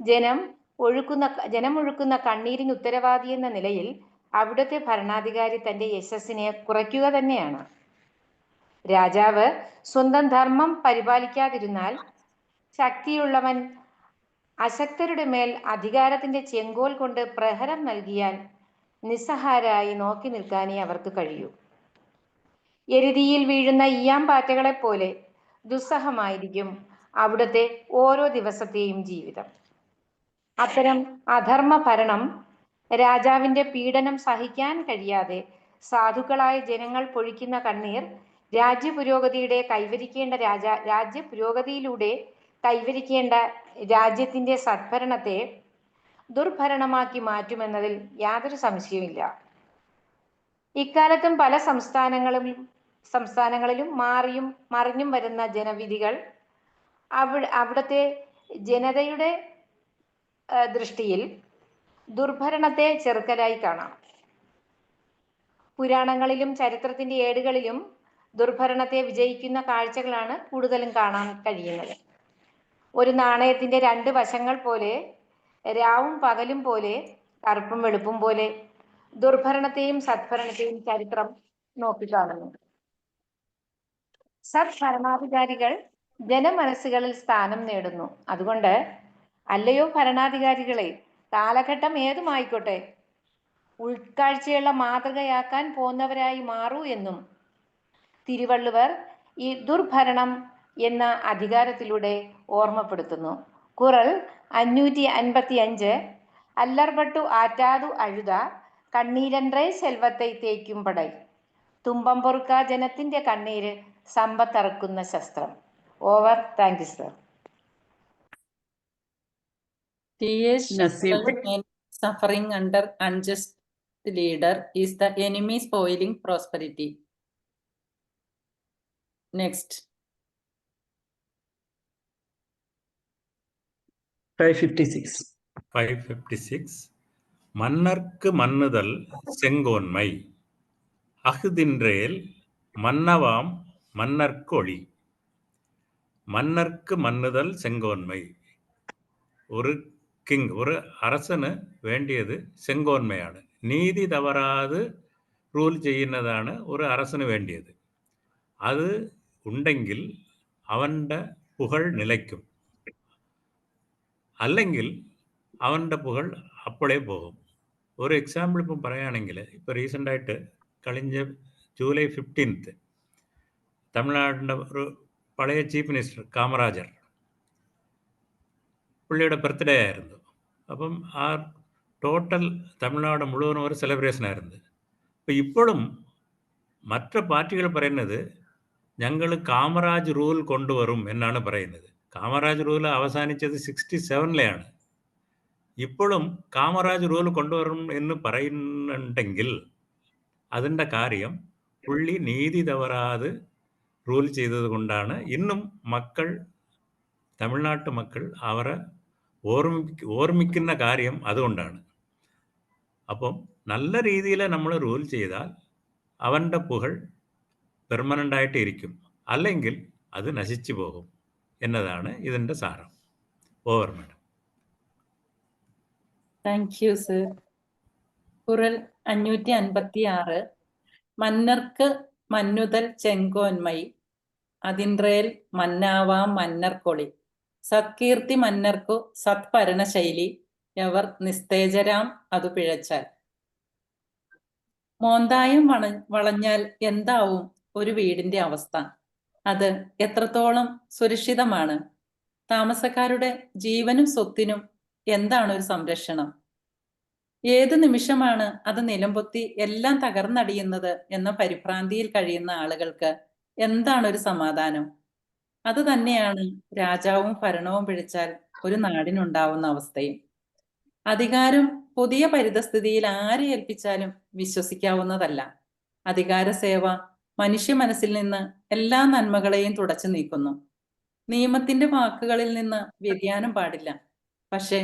ജനം ഒഴുക്കുന്ന കണ്ണീരിന് ഉത്തരവാദി എന്ന നിലയിൽ അവിടുത്തെ ഭരണാധികാരി തന്റെ യശസ്സിനെ കുറയ്ക്കുക തന്നെയാണ്. രാജാവ് സ്വന്തം ധർമ്മം പരിപാലിക്കാതിരുന്നാൽ ശക്തിയുള്ളവൻ അശക്തരുടെ മേൽ അധികാരത്തിന്റെ ചെങ്കോൽ കൊണ്ട് പ്രഹരം നൽകിയാൽ നിസ്സഹാരായി നോക്കി നിൽക്കാനേ അവർക്ക് കഴിയൂ. എരുതിയിൽ വീഴുന്ന ഈയാമ്പാറ്റകളെ പോലെ ദുസ്സഹമായിരിക്കും അവിടുത്തെ ഓരോ ദിവസത്തെയും ജീവിതം. അത്തരം അധർമ്മ ഭരണം രാജാവിന്റെ പീഡനം സഹിക്കാൻ കഴിയാതെ സാധുക്കളായ ജനങ്ങൾ പൊഴിക്കുന്ന കണ്ണീർ രാജ്യപുരോഗതിയിലൂടെ കൈവരിക്കേണ്ട രാജ്യത്തിന്റെ സദ്ഭരണത്തെ ദുർഭരണമാക്കി മാറ്റുമെന്നതിൽ യാതൊരു സംശയവുമില്ല. ഇക്കാലത്തും പല സംസ്ഥാനങ്ങളിലും മാറിയും മറിഞ്ഞും വരുന്ന ജനവിധികൾ അവിടുത്തെ ജനതയുടെ ദൃഷ്ടിയിൽ ദുർഭരണത്തെ ചെറുക്കലായി കാണാം. പുരാണങ്ങളിലും ചരിത്രത്തിന്റെ ഏടുകളിലും ദുർഭരണത്തെ വിജയിക്കുന്ന കാഴ്ചകളാണ് കൂടുതലും കാണാൻ കഴിയുന്നത്. ഒരു നാണയത്തിന്റെ 2 വശങ്ങൾ പോലെ, രാവും പകലും പോലെ, കറുപ്പും വെളുപ്പും പോലെ ദുർഭരണത്തെയും സദ്ഭരണത്തെയും ചരിത്രം നോക്കിക്കാണുന്നു. സദ്ഭരണാധികാരികൾ ജനമനസ്സുകളിൽ സ്ഥാനം നേടുന്നു. അതുകൊണ്ട് അല്ലയോ ഭരണാധികാരികളെ, കാലഘട്ടം ഏതുമായിക്കോട്ടെ, ഉൾക്കാഴ്ചയുള്ള മാതൃകയാക്കാൻ പോന്നവരായി മാറൂ എന്നും തിരുവള്ളുവർ ഈ ദുർഭരണം എന്ന അധികാരത്തിലൂടെ ഓർമ്മപ്പെടുത്തുന്നു. കുറൾ 555. അല്ലർപട്ടു ആറ്റാതു അഴുത കണ്ണീരன்றേ സെൽവത്തെ തേക്കും പടൈ. തുമ്പം പൊറുക്കാ ജനത്തിന്റെ കണ്ണീര് സമ്പത്തറക്കുന്ന ശസ്ത്രം. Over. Thank you sir. T.S. Nasir. Suffering under unjust leader is the enemy spoiling prosperity. Next. 556. 556. மன்னர்க்கு மன்னுதல் செங்கோன்மை அஃதின்றேல் மன்னவாம் மன்னர்க்கொழி. മന്നർക്ക് മന്നുതൽ സെങ്കോന്മൈ. ഒരു അരസന് വേണ്ടിയത് സെങ്കോന്മയാണ്. നീതി തവറാതെ റൂൾ ചെയ്യുന്നതാണ് ഒരു അരസന് വേണ്ടിയത്. അത് ഉണ്ടെങ്കിൽ അവൻ്റെ പുകഴ് നിലയ്ക്കും, അല്ലെങ്കിൽ അവൻ്റെ പുകഴ് അപ്പോഴേ പോകും. ഒരു എക്സാമ്പിൾ ഇപ്പം പറയുകയാണെങ്കിൽ, ഇപ്പോൾ റീസെൻ്റായിട്ട് കഴിഞ്ഞ ജൂലൈ 15 തമിഴ്നാടിൻ്റെ ഒരു പഴയ ചീഫ് മിനിസ്റ്റർ കാമരാജർ, പുള്ളിയുടെ ബർത്ത്ഡേ ആയിരുന്നു. അപ്പം ആ ടോട്ടൽ തമിഴ്നാട് മുഴുവനും ഒരു സെലിബ്രേഷൻ ആയിരുന്നു. അപ്പോൾ ഇപ്പോഴും മറ്റ് പാർട്ടികൾ പറയുന്നത് ഞങ്ങൾ കാമരാജ് റൂൾ കൊണ്ടുവരും എന്നാണ് പറയുന്നത്. കാമരാജ് റൂൾ അവസാനിച്ചത് 67-ലെയാണ്. ഇപ്പോഴും കാമരാജ് റൂൾ കൊണ്ടുവരും എന്ന് പറയുന്നുണ്ടെങ്കിൽ അതിൻ്റെ കാര്യം പുള്ളി നീതി തവറാതെ റൂൾ ചെയ്തത് കൊണ്ടാണ്. ഇന്നും തമിഴ്നാട്ടു മക്കൾ അവരെ ഓർമ്മിക്കുന്ന കാര്യം അതുകൊണ്ടാണ്. അപ്പം നല്ല രീതിയിൽ നമ്മൾ റൂൾ ചെയ്താൽ അവൻ്റെ പുകഴ് പെർമനൻ്റായിട്ട് ഇരിക്കും, അല്ലെങ്കിൽ അത് നശിച്ചു പോകും എന്നതാണ് ഇതിൻ്റെ സാരം. Over madam. Thank you, sir. കുറൾ 556. മന്നർക്ക് മന്നുതൽ ചെങ്കോന്മൈ അതിൻറേൽ മന്നാവാം മന്നർക്കൊളി സത്കീർത്തി മന്നർക്കു സത്ഭരണശൈലി യവർ നിസ്തേജരാം അതു പിഴച്ചാൽ. മോന്തായം വളഞ്ഞാൽ എന്താവും ഒരു വീടിന്റെ അവസ്ഥ? അത് എത്രത്തോളം സുരക്ഷിതമാണ്? താമസക്കാരുടെ ജീവനും സ്വത്തിനും എന്താണ് ഒരു സംരക്ഷണം? ഏത് നിമിഷമാണ് അത് നിലംപൊത്തി എല്ലാം തകർന്നടിയുന്നത് എന്ന പരിഭ്രാന്തിയിൽ കഴിയുന്ന ആളുകൾക്ക് എന്താണ് ഒരു സമാധാനം? അത് തന്നെയാണ് രാജാവും ഭരണവും പിഴച്ചാൽ ഒരു നാടിനുണ്ടാവുന്ന അവസ്ഥയും. അധികാരം പുതിയ പരിതസ്ഥിതിയിൽ ആരെ ഏൽപ്പിച്ചാലും വിശ്വസിക്കാവുന്നതല്ല. അധികാര സേവ മനുഷ്യ മനസ്സിൽ നിന്ന് എല്ലാ നന്മകളെയും തുടച്ചു നീക്കുന്നു. നിയമത്തിന്റെ വാക്കുകളിൽ നിന്ന് വ്യതിയാനം പാടില്ല. പക്ഷെ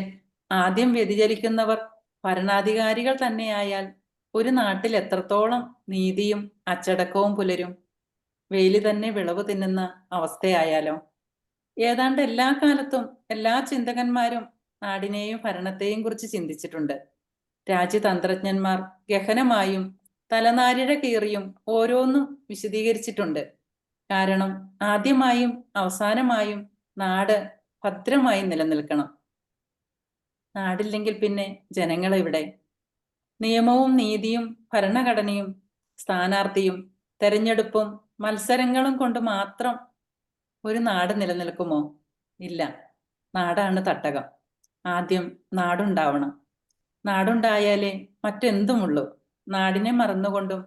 ആദ്യം വ്യതിചലിക്കുന്നവർ ഭരണാധികാരികൾ തന്നെയായാൽ ഒരു നാട്ടിൽ എത്രത്തോളം നീതിയും അച്ചടക്കവും പുലരും? വെയില് തന്നെ വിളവ് തിന്നുന്ന അവസ്ഥയായാലോ? ഏതാണ്ട് എല്ലാ കാലത്തും എല്ലാ ചിന്തകന്മാരും നാടിനെയും ഭരണത്തെയും കുറിച്ച് ചിന്തിച്ചിട്ടുണ്ട്. രാജ്യതന്ത്രജ്ഞന്മാർ ഗഹനമായും തലനാരിഴ കീറിയും ഓരോന്നും വിശദീകരിച്ചിട്ടുണ്ട്. കാരണം ആദ്യമായും അവസാനമായും നാട് ഭദ്രമായി നിലനിൽക്കണം. നാടില്ലെങ്കിൽ പിന്നെ ജനങ്ങളെവിടെ? നിയമവും നീതിയും ഭരണഘടനയും സ്ഥാനാർത്ഥിയും തെരഞ്ഞെടുപ്പും മത്സരങ്ങളും കൊണ്ട് മാത്രം ഒരു നാട് നിലനിൽക്കുമോ? ഇല്ല. നാടാണ് തട്ടകം. ആദ്യം നാടുണ്ടാവണം. നാടുണ്ടായാലേ മറ്റെന്തുമുള്ളൂ. നാടിനെ മറന്നുകൊണ്ടും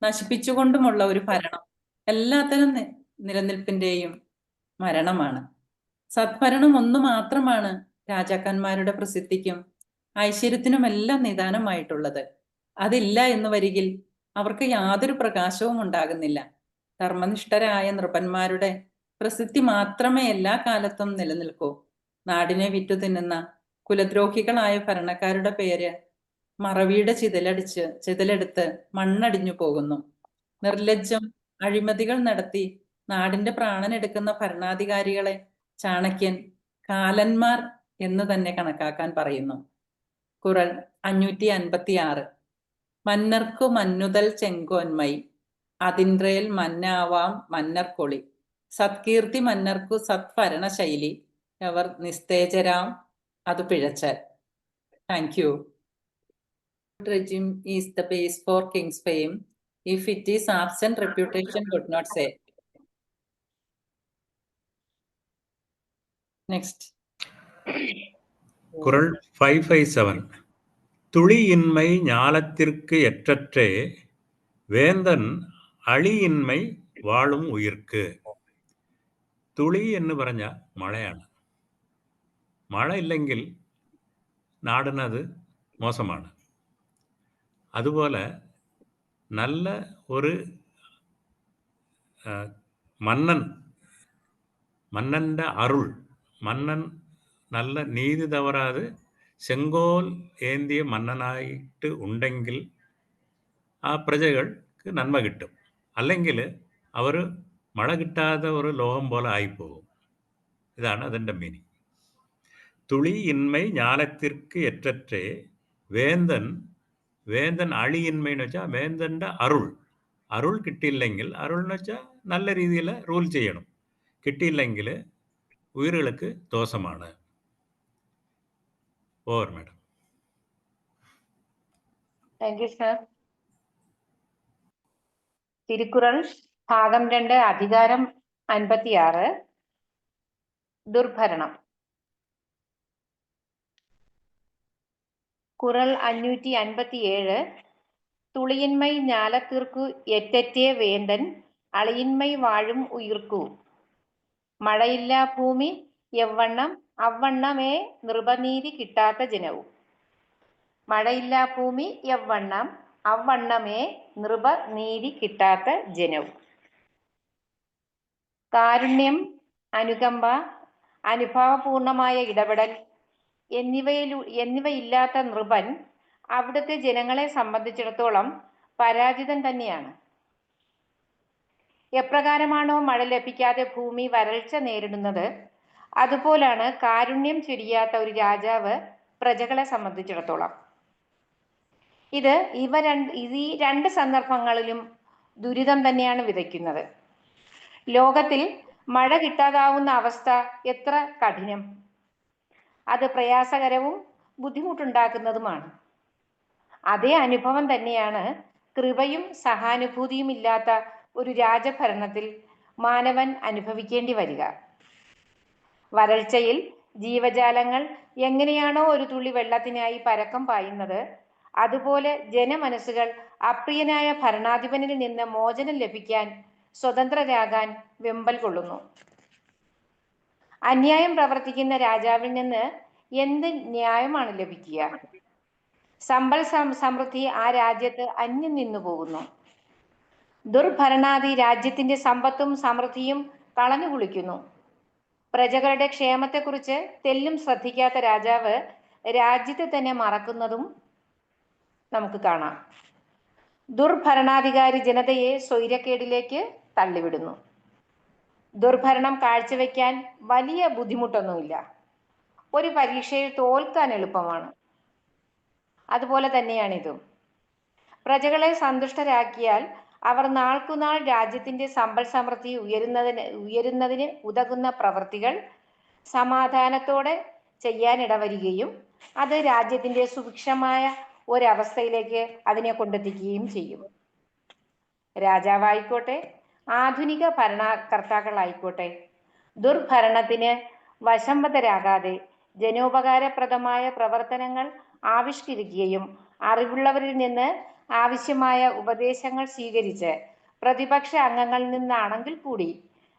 നശിപ്പിച്ചുകൊണ്ടുമുള്ള ഒരു ഭരണം എല്ലാത്തരം നിലനിൽപ്പിന്റെയും മരണമാണ്. സദ്ഭരണം ഒന്നു മാത്രമാണ് രാജാക്കന്മാരുടെ പ്രസിദ്ധിക്കും ഐശ്വര്യത്തിനുമെല്ലാം നിദാനമായിട്ടുള്ളത്. അതില്ല എന്ന് വരികിൽ അവർക്ക് യാതൊരു പ്രകാശവും ഉണ്ടാകുന്നില്ല. ധർമ്മനിഷ്ഠരായ നൃപന്മാരുടെ പ്രസിദ്ധി മാത്രമേ എല്ലാ കാലത്തും നിലനിൽക്കൂ. നാടിനെ വിറ്റു തിന്നുന്ന കുലദ്രോഹികളായ ഭരണക്കാരുടെ പേര് മറവിയുടെ ചിതലെടുത്ത് മണ്ണടിഞ്ഞു പോകുന്നു. നിർലജ്ജം അഴിമതികൾ നടത്തി നാടിന്റെ പ്രാണനെടുക്കുന്ന ഭരണാധികാരികളെ ചാണക്യൻ കാലന്മാർ എന്ന് തന്നെ കണക്കാക്കാൻ പറയുന്നു. ഖുറൽ 556. മന്നർക്കു മന്നുതൽ ചെങ്കോന്മൈ അതിൻറേൽ മന്നാവാം മന്നർക്കൊളി സത്കീർത്തി മന്നർക്കു സത്ഭരണശൈലി അവർ നിസ്തേജരാം അതു പിഴച്ചാൽ. Thank you. Regime is the base for king's fame. If it is absent, reputation would not say. Next. குறள் 557. துளியின்மை ஞாலத்திற்கு எற்றற்றே വേന്ദൻ അളിയിന്മൈ വാളും ഉയിർക്ക്. തുളി എന്ന് പറഞ്ഞ മഴയാണ്. മഴ ഇല്ലെങ്കിൽ നാടിനത് മോശമാണ്. അതുപോലെ നല്ല ഒരു മന്നൻ്റെ അരുൾ, മന്നൻ നല്ല നീതി തവറാതെ ചെങ്കോൽ ഏന്തിയ മന്നനായിട്ട് ഉണ്ടെങ്കിൽ ആ പ്രജകൾക്ക് നന്മ കിട്ടും. അല്ലെങ്കിൽ അവർ മഴ കിട്ടാതെ ഒരു ലോകം പോലെ ആയിപ്പോകും. ഇതാണ് അതിൻ്റെ മീനിങ്. തുളി ഇന്മൈ ஞாலத்திற்கு എற்றற்றേ വേന്ദൻ അളിയിന്മ എന്ന് വെച്ചാൽ വേന്ദൻ്റെ അരുൾ കിട്ടിയില്ലെങ്കിൽ, അരുൾ എന്ന് വെച്ചാൽ നല്ല രീതിയിൽ റൂൾ ചെയ്യണം. കിട്ടിയില്ലെങ്കിൽ ഉയരുകൾക്ക് ദോഷമാണ്. Over madam. Thank you sir. Thirukkural ഭാഗം 2 അധികാരം 56 ദുർഭരണം. കുറൾ 557. തുളിയിന്മൈ ஞாலத்திற்கு എറ്ററ്റേ വേന്ദൻ അളിയിന്മൈ വാഴും ഉയിർക്കൂ. മഴയില്ലാ ഭൂമി എവ്വണ്ണം അവണ്ണമേ നൃപനീതി കിട്ടാത്ത ജനവും. മഴയില്ലാ ഭൂമി എവ്വണ്ണം അവണ്ണമേ നൃപനീതി കിട്ടാത്ത ജനവും. കാരുണ്യം, അനുകമ്പ, അനുഭാവപൂർണമായ ഇടപെടൽ എന്നിവയില്ലാത്ത നൃപൻ അവിടുത്തെ ജനങ്ങളെ സംബന്ധിച്ചിടത്തോളം പരാജിതൻ തന്നെയാണ്. എപ്രകാരമാണോ മഴ ലഭിക്കാതെ ഭൂമി വരൾച്ച നേരിടുന്നത്, അതുപോലാണ് കാരുണ്യം ചൊരിയാത്ത ഒരു രാജാവ് പ്രജകളെ സംബന്ധിച്ചിടത്തോളം. ഈ രണ്ട് സന്ദർഭങ്ങളിലും ദുരിതം തന്നെയാണ് വിതയ്ക്കുന്നത്. ലോകത്തിൽ മഴ കിട്ടാതാവുന്ന അവസ്ഥ എത്ര കഠിനം, അത് പ്രയാസകരവും ബുദ്ധിമുട്ടുണ്ടാക്കുന്നതുമാണ്. അതേ അനുഭവം തന്നെയാണ് കൃപയും സഹാനുഭൂതിയും ഇല്ലാത്ത ഒരു രാജഭരണത്തിൽ മാനവൻ അനുഭവിക്കേണ്ടി വരിക. വരൾച്ചയിൽ ജീവജാലങ്ങൾ എങ്ങനെയാണോ ഒരു തുള്ളി വെള്ളത്തിനായി പരക്കം പായുന്നത്, അതുപോലെ ജനമനസ്സുകൾ അപ്രിയനായ ഭരണാധിപനിൽ നിന്ന് മോചനം ലഭിക്കാൻ സ്വതന്ത്രരാകാൻ വെമ്പൽ കൊള്ളുന്നു. അന്യായം പ്രവർത്തിക്കുന്ന രാജാവിൽ നിന്ന് എന്ത് ന്യായമാണ് ലഭിക്കുക? സമ്പൽ സമൃദ്ധി ആ രാജ്യത്ത് അന്യം നിന്നു പോകുന്നു. ദുർഭരണാദി രാജ്യത്തിന്റെ സമ്പത്തും സമൃദ്ധിയും കളഞ്ഞു കുളിക്കുന്നു. പ്രജകളുടെ ക്ഷേമത്തെക്കുറിച്ച് തെല്ലും ശ്രദ്ധിക്കാത്ത രാജാവ് രാജ്യത്തെ തന്നെ മറക്കുന്നതും നമുക്ക് കാണാം. ദുർഭരണാധികാരി ജനതയെ സ്വൈരക്കേടിലേക്ക് തള്ളിവിടുന്നു. ദുർഭരണം കാഴ്ചവെക്കാൻ വലിയ ബുദ്ധിമുട്ടൊന്നുമില്ല. ഒരു പരീക്ഷയിൽ തോൽക്കാൻ എളുപ്പമാണ്. അതുപോലെ തന്നെയാണിതും. പ്രജകളെ സന്തുഷ്ടരാക്കിയാൽ അവർ നാൾക്കുനാൾ രാജ്യത്തിന്റെ സമ്പൽ സമൃദ്ധി ഉയരുന്നതിന് ഉതകുന്ന പ്രവൃത്തികൾ സമാധാനത്തോടെ ചെയ്യാനിടവരികയും അത് രാജ്യത്തിന്റെ സുഭിക്ഷമായ ഒരവസ്ഥയിലേക്ക് അതിനെ കൊണ്ടെത്തിക്കുകയും ചെയ്യും. രാജാവായിക്കോട്ടെ ആധുനിക ഭരണകർത്താക്കളായിക്കോട്ടെ ദുർഭരണത്തിന് വശംവദരാകാതെ ജനോപകാരപ്രദമായ പ്രവർത്തനങ്ങൾ ആവിഷ്കരിക്കുകയും അറിവുള്ളവരിൽ നിന്ന് ആവശ്യമായ ഉപദേശങ്ങൾ സ്വീകരിച്ച് പ്രതിപക്ഷ അംഗങ്ങളിൽ നിന്നാണെങ്കിൽ കൂടി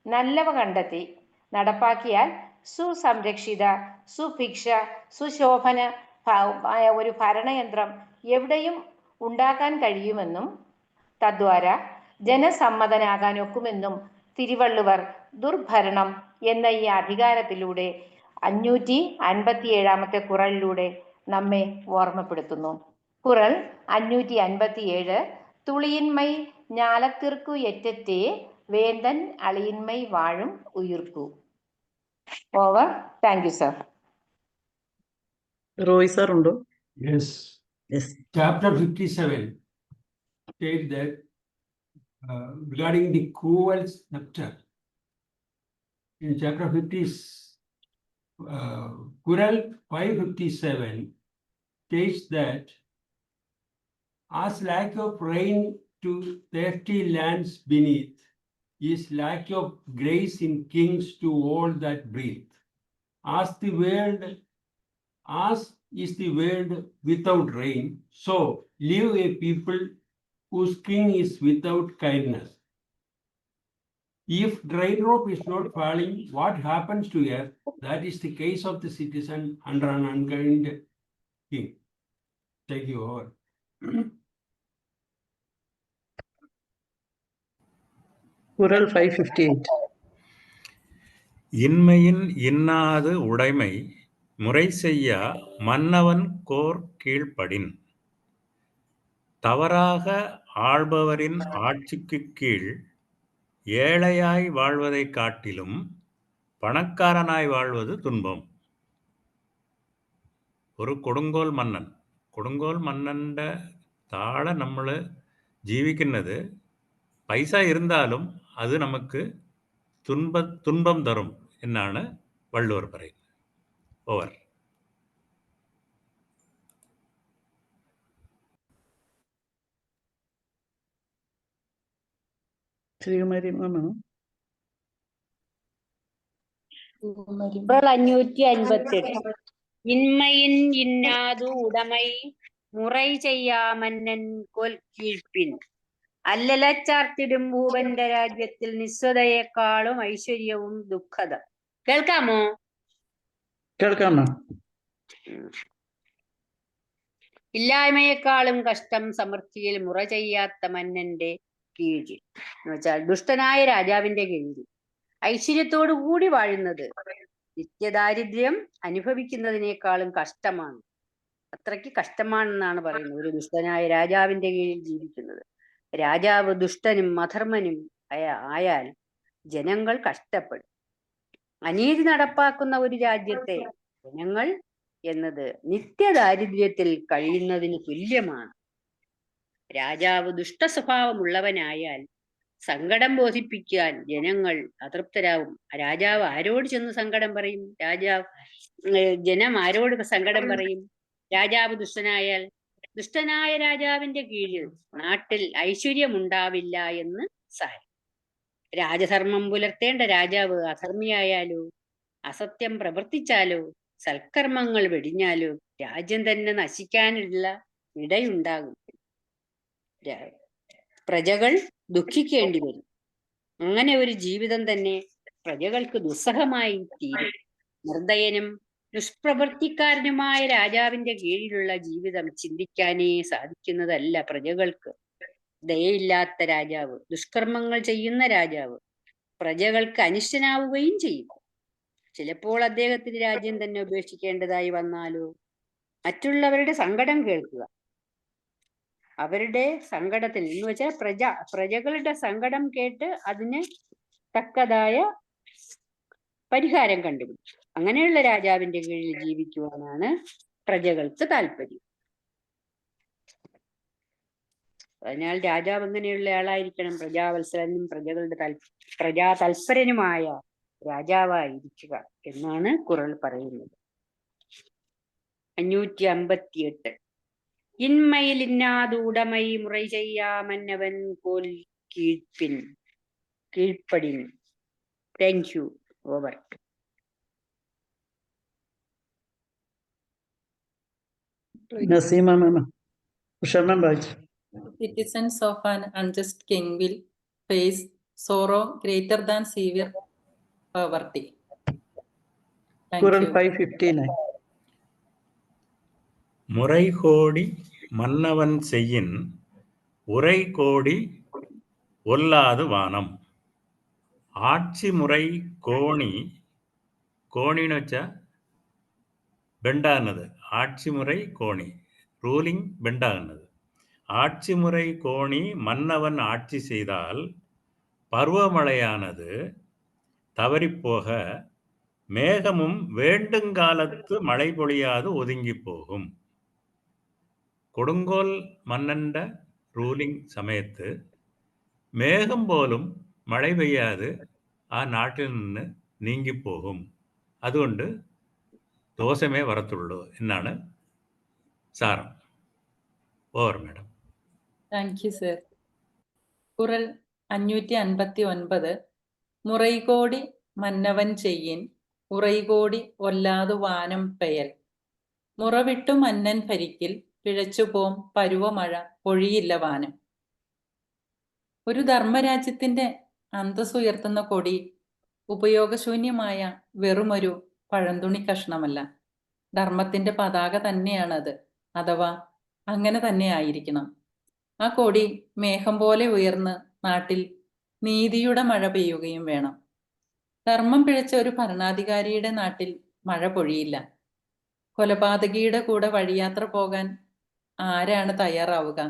നല്ലവ കണ്ടെത്തി നടപ്പാക്കിയാൽ സുസംരക്ഷിത, സുഭിക്ഷ, സുശോഭന ഒരു ഭരണയന്ത്രം എവിടെയും ഉണ്ടാക്കാൻ കഴിയുമെന്നും തദ്വാര ജനസമ്മതനാകാൻ ഒക്കുമെന്നും തിരുവള്ളുവർ ദുർഭരണം എന്ന ഈ അധികാരത്തിലൂടെ 557 കുറളിലൂടെ നമ്മെ ഓർമ്മപ്പെടുത്തുന്നു. കുറൾ 557 തുളിയിന്മൈ ഞാലത്തിർക്കു എറ്റത്തെ വേന്തൻ അളിയിന്മൈ വാഴും ഉയിർക്കു. Over. Thank you sir. Roy sir ഉണ്ടോ? Yes. Yes. Chapter 57 states that regarding the cruel scepter. In chapter 50, Qural 557 states that as lack of rain to thirsty lands beneath is lack of grace in kings to all that breathe. As is the world without rain, so live a people whose king is without kindness. If raindrop is not falling, what happens to earth? That is the case of the citizen under an unkind king. Thank you. Over. Qural 558. இன்மையின் இன்னாது உடைமை முறை செய்யா மன்னவன் core கீழ்ப்படின். தவறாக ஆள்பவரின் ஆட்சிக்கு கீழ் ஏழையாய் வாழ்வதை காட்டிலும் பணக்காரனாய் வாழ்வது துன்பம். ഒരു കൊടുങ്കോൽ മന്നൻ്റെ താഴെ നമ്മൾ ജീവിക്കുന്നത് പൈസ ഇരുന്നാലും അത് നമുക്ക് തുன்பം തരും എന്നാണ് വള്ളുവർ പറയുന്നത്. ഓവർ. ശ്രീകുമാരി മാമാണോ? കുറൾ 558 ഇന്മയിൻ ഇന്നാതു ഉടമൈ മുറൈ ചെയ്യാമന്നൻ കൊൽ കീഴ്പ്പിൻ. അല്ലലച്ചാർത്തിടും ഭൂപന്റെ രാജ്യത്തിൽ നിസ്വതയെക്കാളും ഐശ്വര്യവും ദുഃഖത. കേൾക്കാമോ? കേൾക്കാം മാം. ഇല്ലായ്മയെക്കാളും കഷ്ടം സമൃദ്ധിയിൽ മുറ ചെയ്യാത്ത മന്നന്റെ കീഴിൽ എന്ന് വെച്ചാൽ ദുഷ്ടനായ രാജാവിന്റെ കീഴിൽ ഐശ്വര്യത്തോടു കൂടി വാഴുന്നത് നിത്യദാരിദ്ര്യം അനുഭവിക്കുന്നതിനേക്കാളും കഷ്ടമാണ്. അത്രയ്ക്ക് കഷ്ടമാണെന്നാണ് പറയുന്നത് ഒരു ദുഷ്ടനായ രാജാവിന്റെ കീഴിൽ ജീവിക്കുന്നത്. രാജാവ് ദുഷ്ടനും അധർമ്മനും ആയാൽ ജനങ്ങൾ കഷ്ടപ്പെടും. അനീതി നടപ്പാക്കുന്ന ഒരു രാജ്യത്തെ ജനങ്ങൾ എന്നത് നിത്യദാരിദ്ര്യത്തിൽ കഴിയുന്നതിന് തുല്യമാണ്. രാജാവ് ദുഷ്ടസ്വഭാവമുള്ളവനായാൽ സങ്കടം ബോധിപ്പിക്കാൻ ജനങ്ങൾ അതൃപ്തരാകും. രാജാവ് ആരോട് ചെന്ന് സങ്കടം പറയും? ജനം ആരോട് സങ്കടം പറയും? രാജാവ് ദുഷ്ടനായാൽ. ദുഷ്ടനായ രാജാവിന്റെ കീഴിൽ നാട്ടിൽ ഐശ്വര്യമുണ്ടാവില്ല എന്ന് സാരം. രാജധർമ്മം പുലർത്തേണ്ട രാജാവ് അധർമ്മിയായാലോ, അസത്യം പ്രവർത്തിച്ചാലോ, സൽക്കർമ്മങ്ങൾ വെടിഞ്ഞാലോ രാജ്യം തന്നെ നശിക്കാനുള്ള ഇടയുണ്ടാകും. പ്രജകൾ ദുഃഖിക്കേണ്ടി വരും. അങ്ങനെ ഒരു ജീവിതം തന്നെ പ്രജകൾക്ക് ദുസ്സഹമായി തീരും. നിർദയനും ദുഷ്പ്രവൃത്തിക്കാരനുമായ രാജാവിന്റെ കീഴിലുള്ള ജീവിതം ചിന്തിക്കാനേ സാധിക്കുന്നതല്ല പ്രജകൾക്ക്. ദയയില്ലാത്ത രാജാവ്, ദുഷ്കർമ്മങ്ങൾ ചെയ്യുന്ന രാജാവ് പ്രജകൾക്ക് അനിഷ്ടനാവുകയും ചെയ്യും. ചിലപ്പോൾ അദ്ദേഹത്തിന് രാജ്യം തന്നെ ഉപേക്ഷിക്കേണ്ടതായി വന്നാലോ? മറ്റുള്ളവരുടെ സങ്കടം കേൾക്കുക, അവരുടെ സങ്കടത്തിൽ എന്ന് വെച്ചാൽ പ്രജകളുടെ സങ്കടം കേട്ട് അതിന് തക്കതായ പരിഹാരം കണ്ടുപിടിച്ചു. അങ്ങനെയുള്ള രാജാവിന്റെ കീഴിൽ ജീവിക്കുവാനാണ് പ്രജകൾക്ക് താല്പര്യം. അതിനാൽ രാജാവ് എങ്ങനെയുള്ള ആളായിരിക്കണം? പ്രജാവത്സരനും പ്രജാതൽപരനുമായ രാജാവായിരിക്കുക എന്നാണ് ഖുർആൻ പറയുന്നത്. 558 ഇന്മയിലിന്നാതൂടമൈ മുறை ചെയ്യാമന്നവൻ കോൽ കീഴ്പ്പടിൻ. Thank you. Over. Nasima ma'am. Sharman Raj. Citizens of an unjust king will face sorrow greater than severe poverty. Thank Quran you. 559. முறை கோடி மன்னவன் செய்யின் உரை கோடி ஒல்லாது வானம். ஆட்சி முறை கோணி கோணின்னு வச்சா பெண்டானது. ஆட்சி முறை கோணி ரூலிங் பெண்டானது. ஆட்சி முறை கோணி மன்னவன் ஆட்சி செய்தால் பருவமழையானது தவறிப்போக மேகமும் வேண்டுங்காலத்து மழை பொழியாது ஒதுங்கி போகும். കൊടുങ്കോൽ മന്നന്റെ റൂലിംഗ് സമയത്ത് മേഘം പോലും മഴ പെയ്യാതെ ആ നാട്ടിൽ നിന്ന് നീങ്ങിപ്പോകും. അതുകൊണ്ട് ദോഷമേ വരത്തുള്ളൂ എന്നാണ് സാരം. Over madam. Thank you sir. ഖുർആൻ 559 മുറൈകോടി മന്നവൻ ചെയ്യിൻ ഉറൈകോടി ഒല്ലാതു വാനം പെയൽ. മുറവിട്ടു മന്നൻ ഭരിക്കിൽ പിഴച്ചുപോം പരുവമഴ പൊഴിയില്ല വാനം. ഒരു ധർമ്മരാജ്യത്തിന്റെ അന്തസ്സുയർത്തുന്ന കൊടി ഉപയോഗശൂന്യമായ വെറുമൊരു പഴന്തുണി കഷ്ണമല്ല, ധർമ്മത്തിന്റെ പതാക തന്നെയാണത്. അഥവാ അങ്ങനെ തന്നെ ആയിരിക്കണം. ആ കൊടി മേഘം പോലെ ഉയർന്ന് നാട്ടിൽ നീതിയുടെ മഴ പെയ്യുകയും വേണം. ധർമ്മം പിഴച്ച ഒരു ഭരണാധികാരിയുടെ നാട്ടിൽ മഴ പൊഴിയില്ല. കൊലപാതകിയുടെ കൂടെ വഴിയാത്ര പോകാൻ ആരാണ് തയ്യാറാവുക?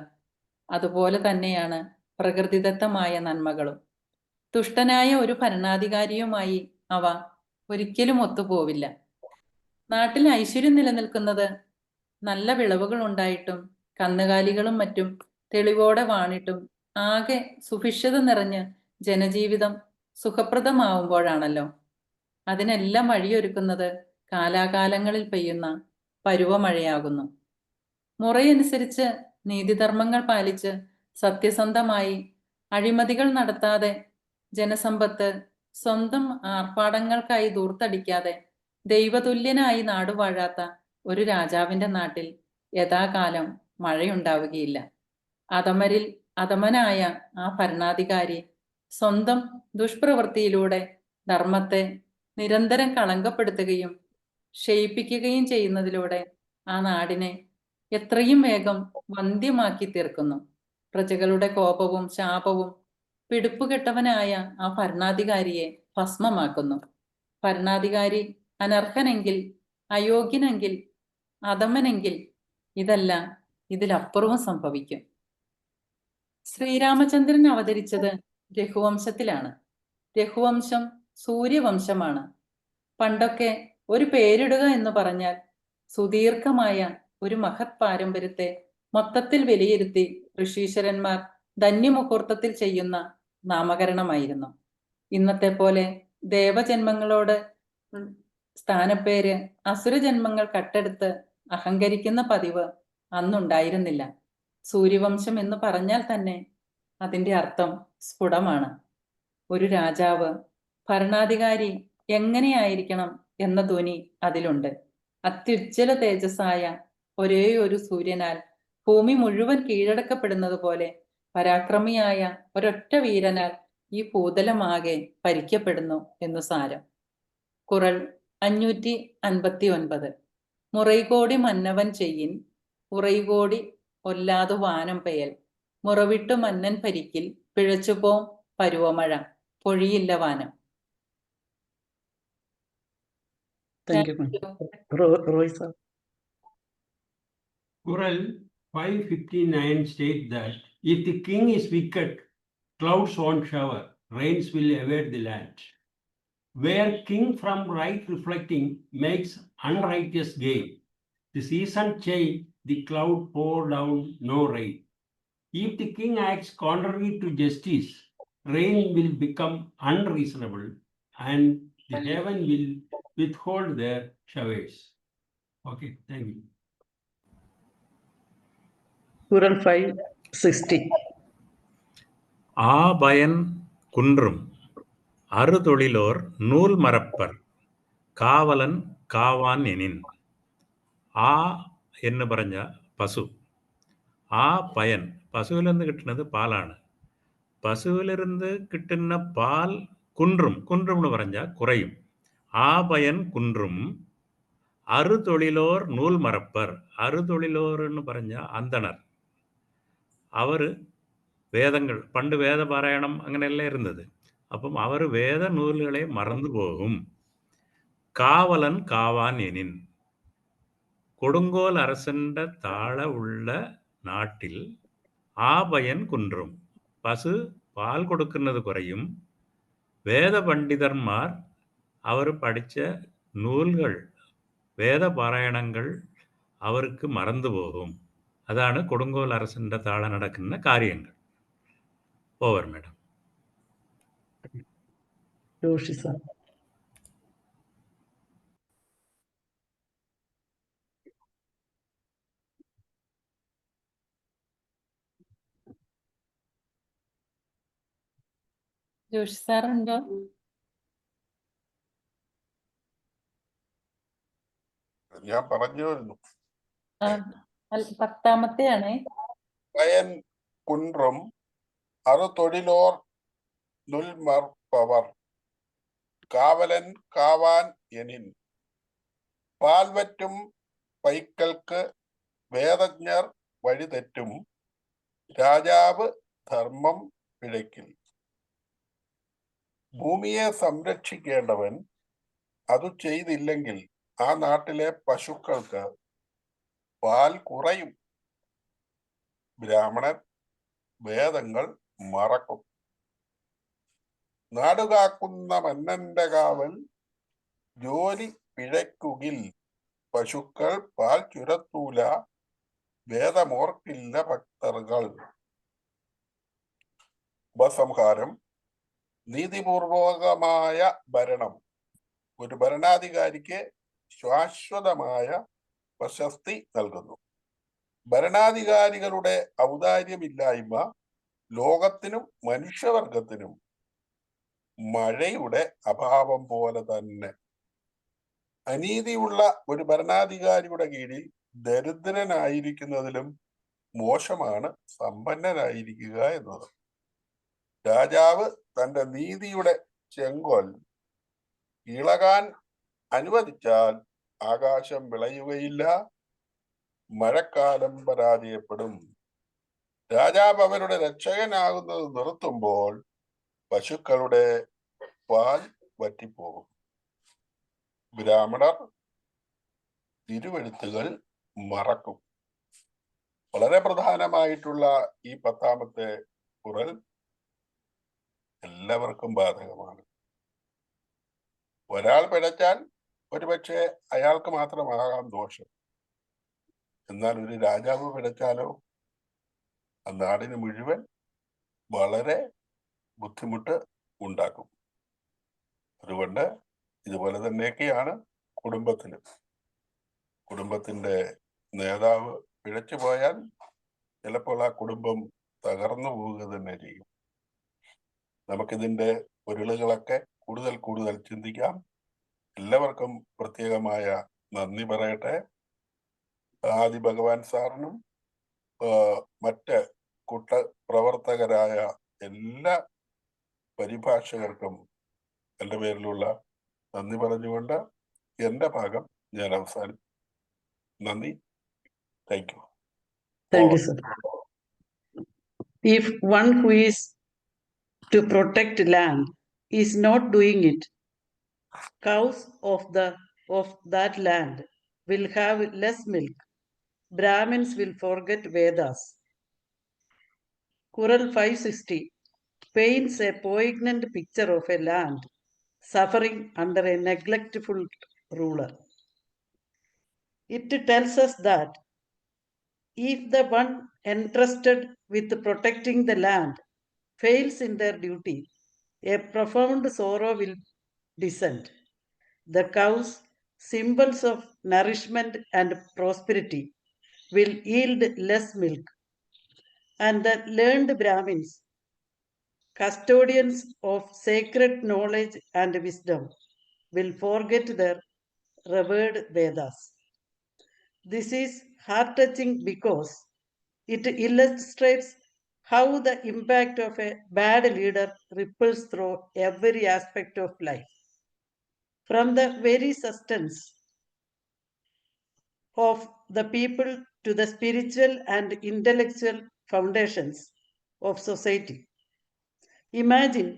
അതുപോലെ തന്നെയാണ് പ്രകൃതിദത്തമായ നന്മകളും. ദുഷ്ടനായ ഒരു ഭരണാധികാരിയുമായി അവ ഒരിക്കലും ഒത്തുപോവില്ല. നാട്ടിൽ ഐശ്വര്യം നിലനിൽക്കുന്നത് നല്ല വിളവുകൾ ഉണ്ടായിട്ടും കന്നുകാലികളും മറ്റും തെളിവോടെ വാണിട്ടും ആകെ സുഭിക്ഷത നിറഞ്ഞ് ജനജീവിതം സുഖപ്രദമാവുമ്പോഴാണല്ലോ. അതിനെല്ലാം വഴിയൊരുക്കുന്നത് കാലാകാലങ്ങളിൽ പെയ്യുന്ന പരുവമഴയാകുന്നു. മുറയനുസരിച്ച് നീതിധർമ്മങ്ങൾ പാലിച്ച് സത്യസന്ധമായി അഴിമതികൾ നടത്താതെ ജനസമ്പത്ത് സ്വന്തം ആർഭാടങ്ങൾക്കായി ദൂർത്തടിക്കാതെ ദൈവതുല്യനായി നാടുവാഴാത്ത ഒരു രാജാവിന്റെ നാട്ടിൽ യഥാകാലം മഴയുണ്ടാവുകയില്ല. അധമരിൽ അധമനായ ആ ഭരണാധികാരി സ്വന്തം ദുഷ്പ്രവൃത്തിയിലൂടെ ധർമ്മത്തെ നിരന്തരം കളങ്കപ്പെടുത്തുകയും ക്ഷയിപ്പിക്കുകയും ചെയ്യുന്നതിലൂടെ ആ നാടിനെ എത്രയും വേഗം വന്ധ്യമാക്കി തീർക്കുന്നു. പ്രജകളുടെ കോപവും ശാപവും പിടിപ്പുകെട്ടവനായ ആ ഭരണാധികാരിയെ ഭസ്മമാക്കുന്നു. ഭരണാധികാരി അനർഹനെങ്കിൽ, അയോഗ്യനെങ്കിൽ, അധമനെങ്കിൽ ഇതല്ല ഇതിലപ്പുറവും സംഭവിക്കും. ശ്രീരാമചന്ദ്രൻ അവതരിച്ചത് രഘുവംശത്തിലാണ്. രഘുവംശം സൂര്യവംശമാണ്. പണ്ടൊക്കെ ഒരു പേരിടുക എന്ന് പറഞ്ഞാൽ സുദീർഘമായ ഒരു മഹത് പാരമ്പര്യത്തെ മൊത്തത്തിൽ വിലയിരുത്തി ഋഷീശ്വരന്മാർ ധന്യമുഹൂർത്തത്തിൽ ചെയ്യുന്ന നാമകരണമായിരുന്നു. ഇന്നത്തെ പോലെ ദേവജന്മങ്ങളോട് സ്ഥാനപ്പേര് അസുരജന്മങ്ങൾ കട്ടെടുത്ത് അഹങ്കരിക്കുന്ന പതിവ് അന്നുണ്ടായിരുന്നില്ല. സൂര്യവംശം എന്ന് പറഞ്ഞാൽ തന്നെ അതിൻ്റെ അർത്ഥം സ്ഫുടമാണ്. ഒരു രാജാവ്, ഭരണാധികാരി എങ്ങനെയായിരിക്കണം എന്ന ധ്വനി അതിലുണ്ട്. അത്യുജ്വല തേജസ്സായ ഒരേ ഒരു സൂര്യനാൽ ഭൂമി മുഴുവൻ കീഴടക്കപ്പെടുന്നത് പോലെ പരാക്രമിയായ ഒരൊറ്റ വീരനാൽ ഈ ഭൂതലമാകെ ഭരിക്കപ്പെടുന്നു എന്നു സാരം. കുറൾ 559. മുറൈകോടി മന്നവൻ ചെയ്യിൻ ഉറൈകോടി ഒല്ലാതു വാനം പെയൽ മുറവിട്ടു മന്നൻ ഭരിക്കിൽ പിഴച്ചുപോം പരുവമഴ പൊഴിയില്ല വാനം. Thank you, ma'am. Roy sir. Kural 559 states that if the king is wicked, clouds won't shower, rains will evade the land. Where king from right reflecting makes unrighteous gain, the season change, the cloud pour down no rain. If the king acts contrary to justice, rain will become unreasonable and the heaven will withhold their showers. Okay, thank you. Kural 560. ஆபயன் குன்றும் அறுதொழிலோர் நூல் மறப்பர் காவலன் காவான் எனின். ആ എന്ന് പറഞ്ഞ പശു, ആ പയൻ, പശുവിലിருந்து കിട്ടുന്നത് പാലാണ്. പശുവിലിருந்து കിട്ടുന്ന പാൽ കുன்றுം, കുன்றுം എന്ന് പറഞ്ഞാൽ കുറയും. ആ പയൻ കുன்றுം അറുതൊഴിലോർ നൂൽ മറപ്പർ. അറുതൊഴിലോർ എന്ന് പറഞ്ഞാൽ അന്തണർ. അവർ വേദങ്ങൾ, പണ്ട് വേദപാരായണം അങ്ങനെയല്ല ഇരുന്നത്. അപ്പം അവർ വേദനൂലുകളെ മറന്നു പോകും. കാവലൻ കാവാൻ എനിൻ. കൊടുങ്കോൽ அரசന്റെ താഴെ ഉള്ള നാട്ടിൽ ആപയൻ കുன்றுം, പശു പാൽ കൊടുക്കുന്നത് കുറയും. വേദപണ്ഡിതന്മാർ അവർ പഠിച്ച നൂലുകൾ, വേദപാരായണങ്ങൾ അവർക്ക് മറന്നുപോകും. അതാണ് കൊടുങ്കോൽ அரசന്റെ താഴെ നടക്കുന്ന കാര്യങ്ങൾ. Over madam. Joshi sir. Joshi sir ഉണ്ടോ? ഞാൻ പറഞ്ഞു വരുന്നു. 10-ാമത്തെയാണേ. പയൻ കുன்றுം അറുതൊഴിലോർ നുൽമർപ്പവർ കാവലൻ കാവാൻ എനിൻ. പാൽവറ്റും പൈക്കൾക്ക് വേദജ്ഞർ വഴിതെറ്റും രാജാവ് ധർമ്മം പിഴയ്ക്കിൽ. ഭൂമിയെ സംരക്ഷിക്കേണ്ടവൻ അത് ചെയ്തില്ലെങ്കിൽ ആ നാട്ടിലെ പശുക്കൾക്ക് പാൽ കുറയും. ബ്രാഹ്മണൻ വേദങ്ങൾ മറക്കും. നാടുകാക്കുന്ന മന്നന്റെ കാവൽ ജോലി പിഴയ്ക്കുകിൽ പശുക്കൾ പാൽ ചുരത്തൂല വേദമോർക്കില്ല ഭക്തർകൾ. ഉപസംഹാരം: നീതിപൂർവകമായ ഭരണം ഒരു ഭരണാധികാരിക്ക് ശാശ്വതമായ പ്രശസ്തി നൽകുന്നു. ഭരണാധികാരികളുടെ ഔദാര്യമില്ലായ്മ ലോകത്തിനും മനുഷ്യവർഗത്തിനും മഴയുടെ അഭാവം പോലെ തന്നെ. അനീതിയുള്ള ഒരു ഭരണാധികാരിയുടെ കീഴിൽ ദരിദ്രനായിരിക്കുന്നതിലും മോശമാണ് സമ്പന്നനായിരിക്കുക എന്നത്. രാജാവ് തന്റെ നീതിയുടെ ചെങ്കോൽ ഇളകാൻ അനുവദിച്ചാൽ ആകാശം വിളയുകയില്ല, മഴക്കാലം പരാജയപ്പെടും. രാജാവ് അവരുടെ രക്ഷകനാകുന്നത് നിർത്തുമ്പോൾ പശുക്കളുടെ പാൽ വറ്റിപ്പോകും. ബ്രാഹ്മണർ തിരുവെഴുത്തുകൾ മറക്കും. വളരെ പ്രധാനമായിട്ടുള്ള ഈ 10-ാമത്തെ കുറൽ എല്ലാവർക്കും ബാധകമാണ്. ഒരാൾ പിഴച്ചാൽ ഒരുപക്ഷെ അയാൾക്ക് മാത്രമാകാം ദോഷം, എന്നാൽ ഒരു രാജാവ് പിഴച്ചാലോ ആ നാടിന് മുഴുവൻ വളരെ ബുദ്ധിമുട്ട് ഉണ്ടാക്കും. അതുകൊണ്ട് ഇതുപോലെ തന്നെയൊക്കെയാണ് കുടുംബത്തിലും. കുടുംബത്തിന്റെ നേതാവ് പിഴച്ചു പോയാൽ ചിലപ്പോൾ ആ കുടുംബം തകർന്നു പോവുക തന്നെ ചെയ്യും. നമുക്കിതിന്റെ പൊരുളുകളൊക്കെ കൂടുതൽ ചിന്തിക്കാം. എല്ലാവർക്കും പ്രത്യേകമായ നന്ദി പറയട്ടെ. ആദി ഭഗവാൻ സാറിനും മറ്റ് പ്രവർത്തകരായ എല്ലാ പരിഭാഷകർക്കും എൻ്റെ പേരിലുള്ള നന്ദി പറഞ്ഞുകൊണ്ട് എൻ്റെ ഭാഗം ഞാൻ അവസാനിപ്പിക്കും. നന്ദി. Thank you. Thank you, sir. If one who is to protect land is not doing it, cows of that land will have less milk. Brahmins will forget Vedas. Kural 560 paints a poignant picture of a land suffering under a neglectful ruler. It tells us that if the one entrusted with protecting the land fails in their duty, a profound sorrow will descend. The cows, symbols of nourishment and prosperity, will yield less milk, and the learned Brahmins, custodians of sacred knowledge and wisdom, will forget their revered Vedas. This is heart-touching because it illustrates how the impact of a bad leader ripples through every aspect of life, from the very substance of the people to the spiritual and intellectual foundations of society. Imagine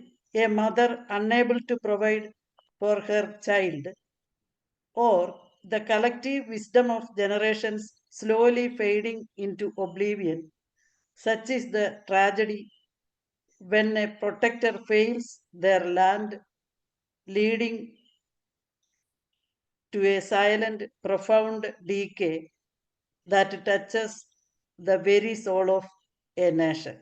a mother unable to provide for her child, or the collective wisdom of generations slowly fading into oblivion. Such is the tragedy when a protector fails their land, leading to a silent, profound decay that touches the very soul of a nation.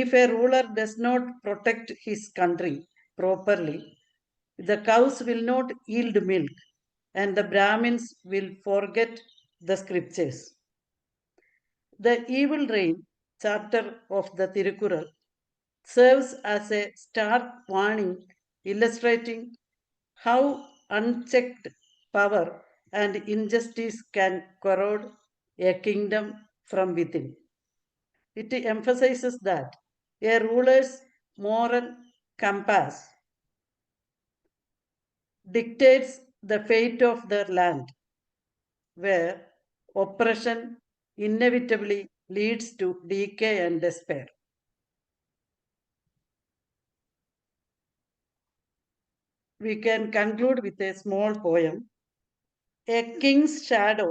If a ruler does not protect his country properly, the cows will not yield milk, and the Brahmins will forget the scriptures. The evil reign chapter of the Tirukkural serves as a stark warning, illustrating how unchecked power and injustice can corrode a kingdom from within. It emphasizes that a ruler's moral compass dictates the fate of their land, where oppression inevitably leads to decay and despair. We can conclude with a small poem. A king's shadow,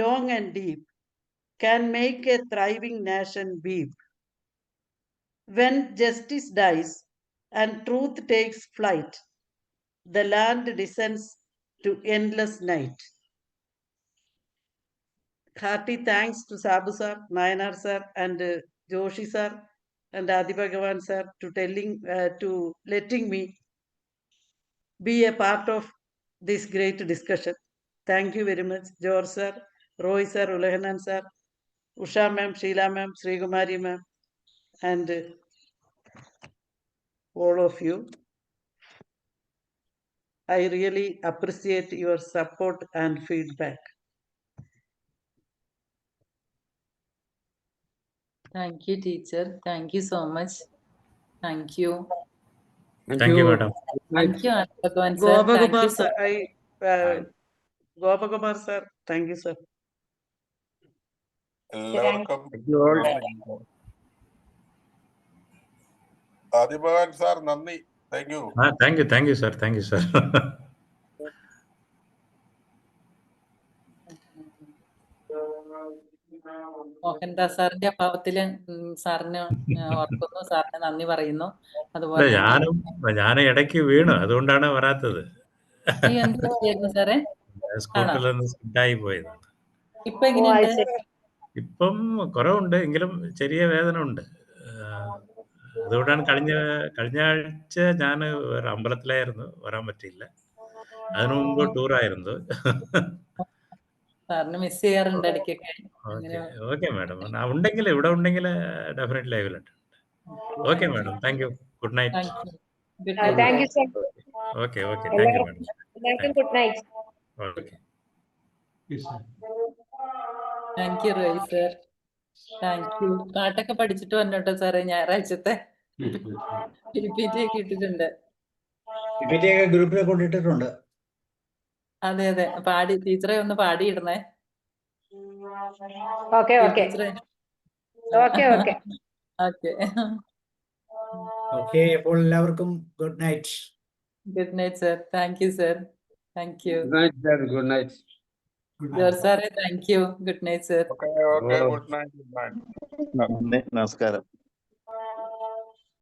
long and deep, can make a thriving nation weep. When justice dies and truth takes flight, the land descends to endless night. Hearty thanks to Sabu sir, Nayanar sir, and Joshi sir, and Adi Bhagavan sir to letting me be a part of this great discussion. Thank you very much, George sir, Roy sir, Ulahanan sir, Usha ma'am, Sheila ma'am, Sri Kumari ma'am, and all of you. I really appreciate your support and feedback. Thank you, teacher. Thank you so much. Thank you. Thank you, madam. Thank you, Bhagavan sir. Thank Gopakumar you, sir, Gopakumar sir, thank you sir. എല്ലാവർക്കും ആദിഭഗവാൻ sir നന്ദി. Thank you. Thank you, sir. Thank you, sir. Mohandas സാറിന്റെ അഭാവത്തില് സാറിന് ഓർക്കുന്നു, സാറിന് നന്ദി പറയുന്നു. അതുപോലെ ഞാൻ ഇടയ്ക്ക് വീണു, അതുകൊണ്ടാണ് വരാത്തത്. എന്ത് പറ്റിയായിരുന്നു സാറേ? സ്കൂട്ടറിൽ നിന്ന് സ്കിഡായി പോയതാണ്. ഇപ്പൊ ഓ അത് എങ്ങനെയുണ്ട്? ശരി. ഇപ്പം കുറവുണ്ട് എങ്കിലും ചെറിയ വേദന ഉണ്ട്. അതുകൊണ്ടാണ് കഴിഞ്ഞ ആഴ്ച ഞാൻ ഒരു അമ്പലത്തിലായിരുന്നു, വരാൻ പറ്റിയില്ല. അതിനു മുമ്പ് ടൂറായിരുന്നു. സാറിന് മിസ് ചെയ്യാറുണ്ട് ഇടയ്ക്കൊക്കെ. ഓക്കെ അങ്ങനെ ഓക്കെ മാഡം, ഉണ്ടെങ്കിൽ ഇവിടെ ഉണ്ടെങ്കിൽ definitely I will attend. Okay madam, thank you. Good night. Thank you. Good night thank you sir. Sir. Okay okay, thank you madam. എല്ലാവർക്കും good night. Okay. Yes, sir. Thank you Roy sir. Thank you. പാട്ടൊക്കെ പഠിച്ചിട്ട് വന്നോട്ടോ സാറേ, ഞായറാഴ്ചത്തെ PPT ഒക്കെ ഇട്ടിട്ടുണ്ട്. PPT ഒക്കെ ഗ്രൂപ്പിൽ കൊണ്ടിട്ടിട്ടുണ്ട്. അതെ അതെ, പാടി ടീച്ചറെ ഒന്ന് പാടിയിടണേ. ഓക്കെ ഓക്കെ ടീച്ചറെ. Okay okay. ഓക്കെ. ഓക്കെ, അപ്പോൾ എല്ലാവർക്കും good night. Good night sir. Thank you sir. Thank U. Good night, sir. Good night. Good George night. സാറേ thank you. Good night sir. Okay okay, good night. നന്ദി, നമസ്കാരം.